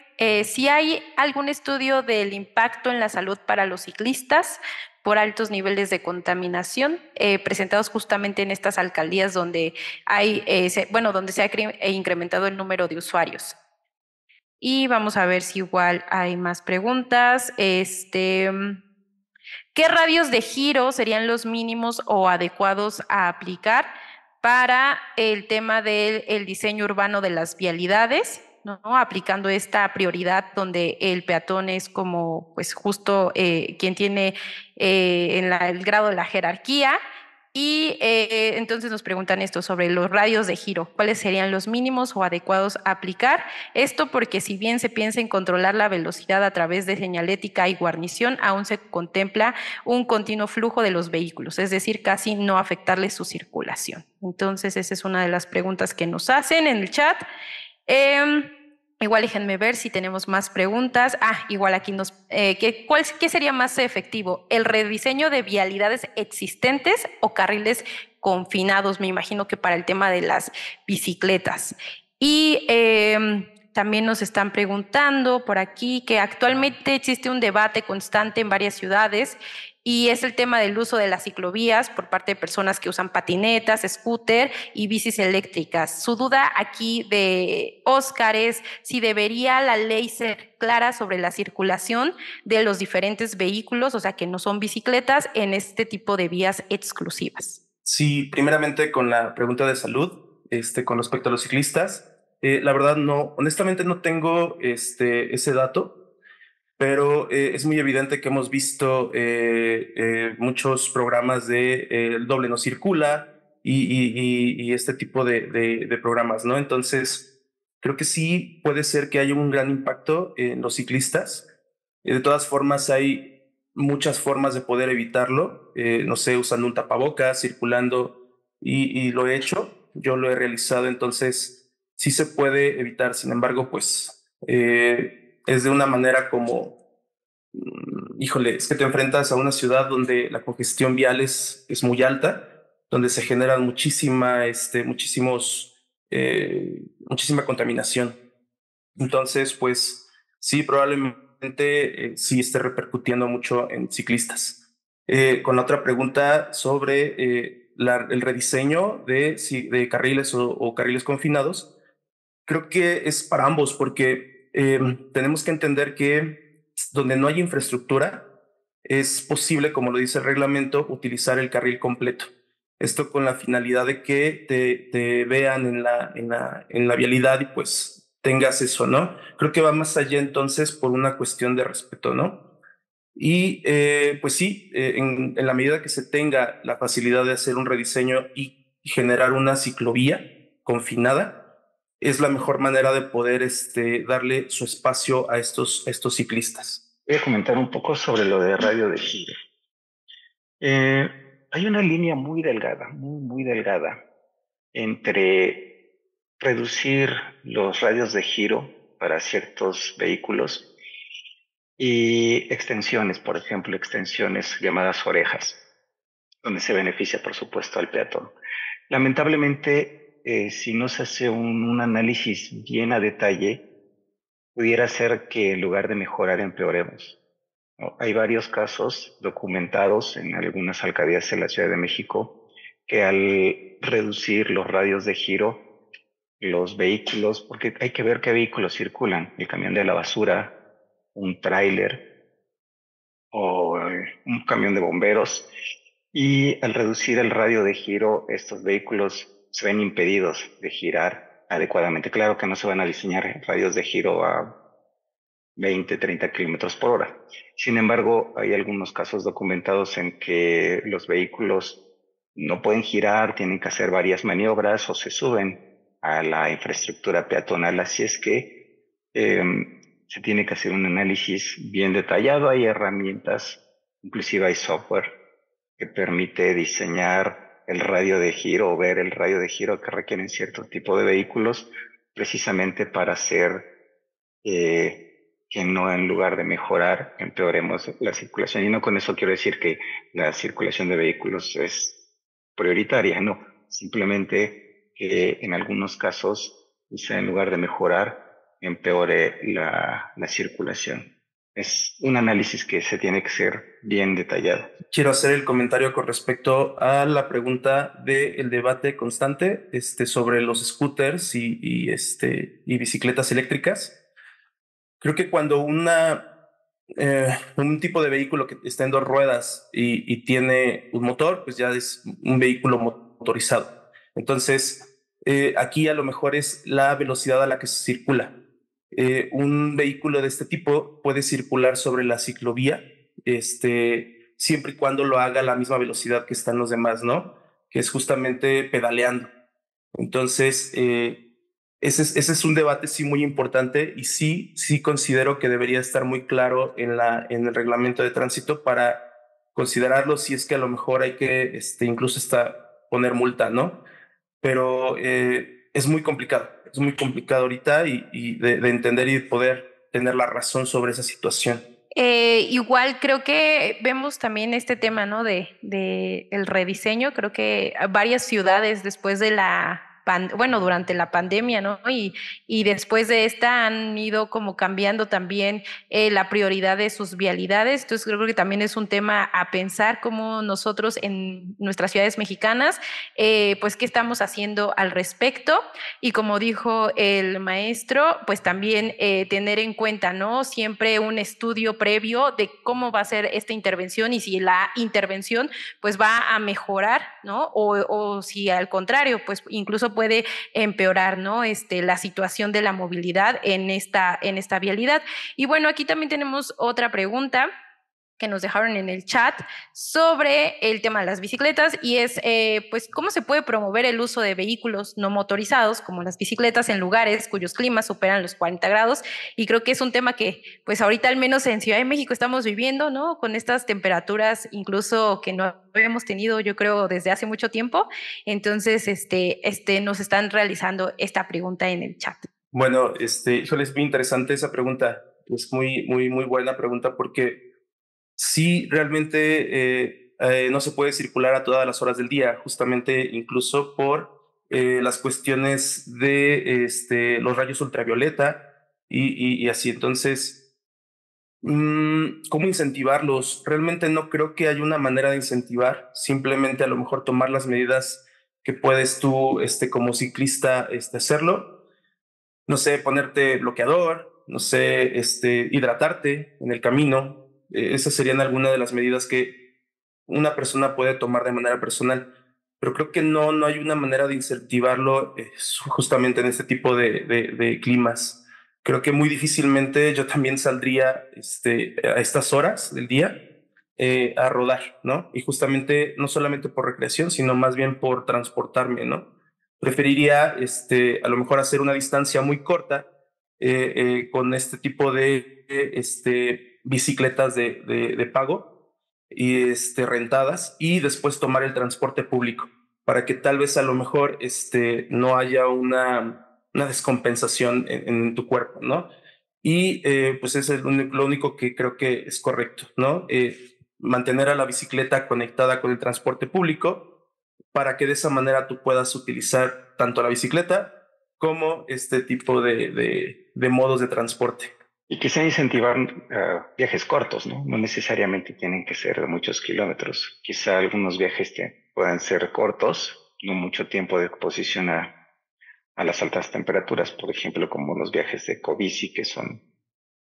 si hay algún estudio del impacto en la salud para los ciclistas por altos niveles de contaminación presentados justamente en estas alcaldías donde hay, donde se ha incrementado el número de usuarios. Y vamos a ver si igual hay más preguntas. ¿Qué radios de giro serían los mínimos o adecuados a aplicar para el tema del diseño urbano de las vialidades, ¿no? Aplicando esta prioridad donde el peatón es como, pues justo quien tiene el grado de la jerarquía. Y entonces nos preguntan esto sobre los radios de giro, ¿cuáles serían los mínimos o adecuados a aplicar? Esto porque si bien se piensa en controlar la velocidad a través de señalética y guarnición, aún se contempla un continuo flujo de los vehículos, es decir, casi no afectarle su circulación. Entonces esa es una de las preguntas que nos hacen en el chat. Igual déjenme ver si tenemos más preguntas. Igual aquí ¿qué sería más efectivo? ¿El rediseño de vialidades existentes o carriles confinados? Me imagino que para el tema de las bicicletas. Y también nos están preguntando por aquí que actualmente existe un debate constante en varias ciudades y es el tema del uso de las ciclovías por parte de personas que usan patinetas, scooter y bicis eléctricas. Su duda aquí de Oscar es si debería la ley ser clara sobre la circulación de los diferentes vehículos, o sea, que no son bicicletas, en este tipo de vías exclusivas. Sí, primeramente con la pregunta de salud, con respecto a los ciclistas, la verdad no, honestamente no tengo ese dato. Pero es muy evidente que hemos visto muchos programas de El doble no circula y este tipo de programas, ¿no? Entonces, creo que sí puede ser que haya un gran impacto en los ciclistas. De todas formas, hay muchas formas de poder evitarlo. No sé, usando un tapabocas, circulando, y lo he hecho, yo lo he realizado, entonces sí se puede evitar. Sin embargo, pues es de una manera como, híjole, es que te enfrentas a una ciudad donde la congestión vial es muy alta, donde se genera muchísima contaminación. Entonces, pues sí, probablemente sí esté repercutiendo mucho en ciclistas. Con la otra pregunta sobre el rediseño de carriles o carriles confinados, creo que es para ambos, porque tenemos que entender que donde no hay infraestructura, es posible, como lo dice el reglamento, utilizar el carril completo. Esto con la finalidad de que te vean en la vialidad y pues tengas eso, ¿no? Creo que va más allá entonces por una cuestión de respeto, ¿no? Y pues sí, en la medida que se tenga la facilidad de hacer un rediseño y generar una ciclovía confinada, es la mejor manera de poder darle su espacio a estos ciclistas. Voy a comentar un poco sobre lo de radio de giro. Eh, Hay una línea muy delgada, muy delgada, entre reducir los radios de giro para ciertos vehículos y extensiones, por ejemplo, extensiones llamadas orejas, donde se beneficia, por supuesto, al peatón. Lamentablemente, si no se hace un análisis bien a detalle, pudiera ser que en lugar de mejorar empeoremos, ¿no? Hay varios casos documentados en algunas alcaldías de la Ciudad de México que al reducir los radios de giro, los vehículos, porque hay que ver qué vehículos circulan, el camión de la basura, un tráiler o un camión de bomberos, y al reducir el radio de giro, estos vehículos se ven impedidos de girar adecuadamente. Claro que no se van a diseñar radios de giro a 20, 30 kilómetros por hora. Sin embargo, hay algunos casos documentados en que los vehículos no pueden girar, tienen que hacer varias maniobras o se suben a la infraestructura peatonal. Así es que se tiene que hacer un análisis bien detallado. Hay herramientas, inclusive hay software que permite diseñar el radio de giro o ver el radio de giro que requieren cierto tipo de vehículos, precisamente para hacer que no, en lugar de mejorar, empeoremos la circulación. Y no con eso quiero decir que la circulación de vehículos es prioritaria, no. Simplemente que en algunos casos, quizá en lugar de mejorar, empeore la circulación. Es un análisis que se tiene que ser bien detallado. Quiero hacer el comentario con respecto a la pregunta del debate constante sobre los scooters y bicicletas eléctricas. Creo que cuando un tipo de vehículo que está en dos ruedas y tiene un motor, pues ya es un vehículo motorizado. Entonces, aquí a lo mejor es la velocidad a la que se circula. Un vehículo de este tipo puede circular sobre la ciclovía, siempre y cuando lo haga a la misma velocidad que están los demás, ¿no? Que es justamente pedaleando. Entonces, ese es un debate sí muy importante y sí considero que debería estar muy claro en el reglamento de tránsito para considerarlo si es que a lo mejor hay que incluso hasta poner multa, ¿no? Pero es muy complicado ahorita y de entender y poder tener la razón sobre esa situación. Igual creo que vemos también este tema, ¿no? De el rediseño. Creo que varias ciudades después de durante la pandemia, ¿no? Y después de esta han ido como cambiando también la prioridad de sus vialidades. Entonces creo que también es un tema a pensar cómo nosotros en nuestras ciudades mexicanas, pues qué estamos haciendo al respecto. Y como dijo el maestro, pues también tener en cuenta, ¿no? Siempre un estudio previo de cómo va a ser esta intervención y si la intervención pues va a mejorar, ¿no? O si al contrario, pues incluso puede empeorar, ¿no? La situación de la movilidad en esta vialidad. Y bueno, aquí también tenemos otra pregunta que nos dejaron en el chat sobre el tema de las bicicletas y es, pues, cómo se puede promover el uso de vehículos no motorizados como las bicicletas en lugares cuyos climas superan los 40 grados y creo que es un tema que, pues, ahorita al menos en Ciudad de México estamos viviendo, ¿no? Con estas temperaturas incluso que no habíamos tenido, yo creo, desde hace mucho tiempo. Entonces, nos están realizando esta pregunta en el chat. Bueno, híjole, es muy interesante esa pregunta. Es muy buena pregunta porque sí, realmente no se puede circular a todas las horas del día, justamente incluso por las cuestiones de los rayos ultravioleta y así. Entonces, ¿cómo incentivarlos? Realmente no creo que haya una manera de incentivar, simplemente a lo mejor tomar las medidas que puedes tú, como ciclista, hacerlo. No sé, ponerte bloqueador, no sé, hidratarte en el camino. Esas serían algunas de las medidas que una persona puede tomar de manera personal. Pero creo que no hay una manera de incentivarlo justamente en este tipo de climas. Creo que muy difícilmente yo también saldría a estas horas del día a rodar, ¿no? Y justamente no solamente por recreación, sino más bien por transportarme, ¿no? Preferiría a lo mejor hacer una distancia muy corta con este tipo de bicicletas de pago y rentadas, y después tomar el transporte público para que tal vez a lo mejor no haya una descompensación en tu cuerpo, ¿no? Y pues eso es lo único que creo que es correcto, ¿no? Mantener a la bicicleta conectada con el transporte público para que de esa manera tú puedas utilizar tanto la bicicleta como este tipo de modos de transporte. Y quizá incentivar viajes cortos, ¿no? No necesariamente tienen que ser de muchos kilómetros. Quizá algunos viajes puedan ser cortos, no mucho tiempo de exposición a las altas temperaturas, por ejemplo, como los viajes de Ecobici, que son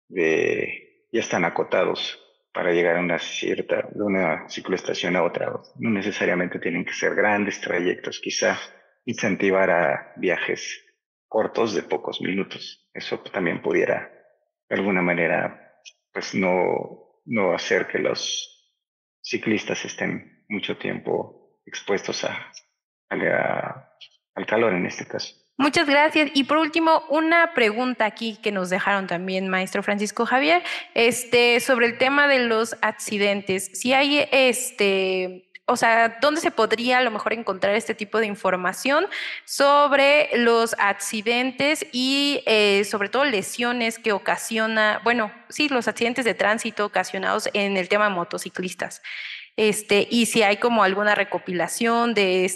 ya están acotados para llegar a de una cicloestación a otra. No necesariamente tienen que ser grandes trayectos, quizá incentivar a viajes cortos de pocos minutos. Eso también pudiera, de alguna manera, pues no hacer que los ciclistas estén mucho tiempo expuestos al calor en este caso. Muchas gracias. Y por último, una pregunta aquí que nos dejaron también, maestro Francisco Javier, sobre el tema de los accidentes. Si hay o sea, ¿dónde se podría a lo mejor encontrar este tipo de información sobre los accidentes y sobre todo lesiones que ocasiona, bueno, sí, los accidentes de tránsito ocasionados en el tema de motociclistas? Y si hay como alguna recopilación de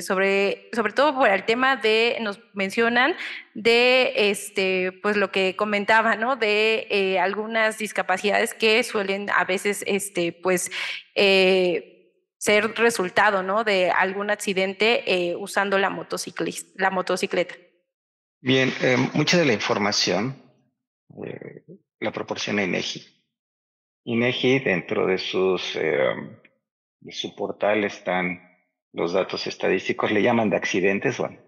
sobre todo por el tema nos mencionan de pues lo que comentaba, ¿no? De algunas discapacidades que suelen a veces pues ser resultado, ¿no? De algún accidente usando la motocicleta. Bien, mucha de la información eh, la proporciona INEGI. INEGI, dentro de su portal están los datos estadísticos, le llaman de accidentes, bueno,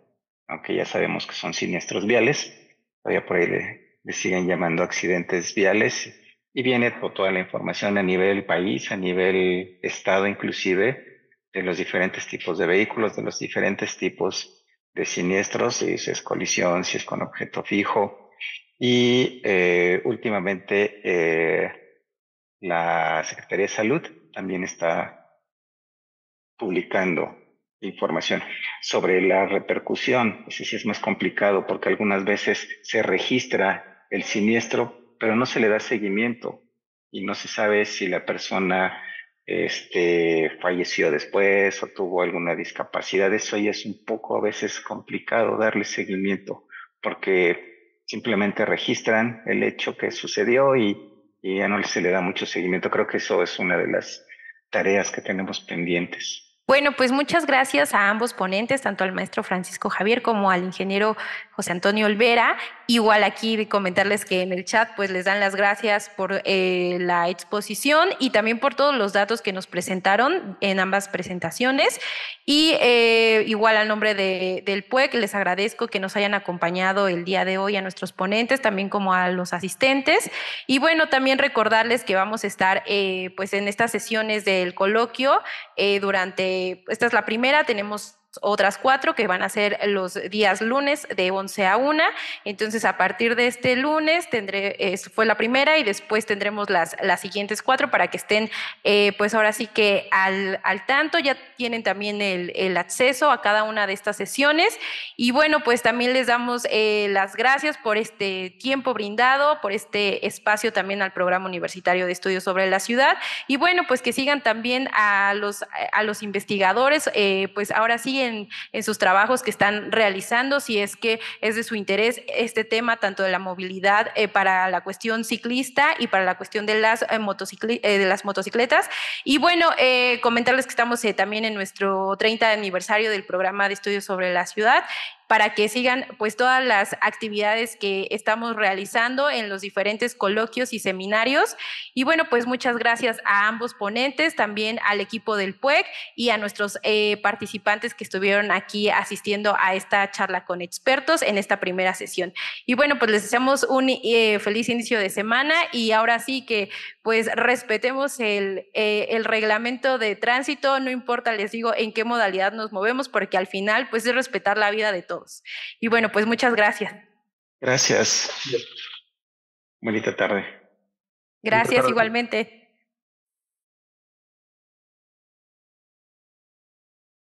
aunque ya sabemos que son siniestros viales, todavía por ahí le siguen llamando accidentes viales, y viene toda la información a nivel país, a nivel estado inclusive, de los diferentes tipos de vehículos, de los diferentes tipos de siniestros, si es colisión, si es con objeto fijo, y últimamente la Secretaría de Salud también está publicando información sobre la repercusión. Ese sí es más complicado porque algunas veces se registra el siniestro, pero no se le da seguimiento y no se sabe si la persona falleció después o tuvo alguna discapacidad. Eso ya es un poco a veces complicado darle seguimiento porque simplemente registran el hecho que sucedió y ya no se le da mucho seguimiento. Creo que eso es una de las tareas que tenemos pendientes. Bueno, pues muchas gracias a ambos ponentes, tanto al maestro Francisco Javier como al ingeniero José Antonio Olvera. Igual aquí de comentarles que en el chat pues les dan las gracias por la exposición y también por todos los datos que nos presentaron en ambas presentaciones. Y igual al nombre del PUEC les agradezco que nos hayan acompañado el día de hoy a nuestros ponentes, también como a los asistentes. Y bueno, también recordarles que vamos a estar pues en estas sesiones del coloquio esta es la primera, tenemos otras 4 que van a ser los días lunes de 11 a 1. Entonces, a partir de este lunes fue la primera y después tendremos las siguientes 4 para que estén, pues ahora sí que al tanto. Ya tienen también el acceso a cada una de estas sesiones. Y bueno, pues también les damos las gracias por este tiempo brindado, por este espacio también al Programa Universitario de Estudios sobre la Ciudad. Y bueno, pues que sigan también a los investigadores, pues ahora sí en sus trabajos que están realizando, si es que es de su interés este tema, tanto de la movilidad para la cuestión ciclista y para la cuestión de las motocicletas. Y bueno, comentarles que estamos también en nuestro 30 aniversario del Programa de Estudios sobre la Ciudad, para que sigan pues todas las actividades que estamos realizando en los diferentes coloquios y seminarios. Y bueno, pues muchas gracias a ambos ponentes, también al equipo del PUEC y a nuestros participantes que estuvieron aquí asistiendo a esta charla con expertos en esta primera sesión. Y bueno, pues les deseamos un feliz inicio de semana y ahora sí que pues respetemos el reglamento de tránsito, no importa, les digo, en qué modalidad nos movemos, porque al final pues es respetar la vida de todos. Y bueno, pues muchas gracias. Gracias. Bonita tarde. Gracias igualmente.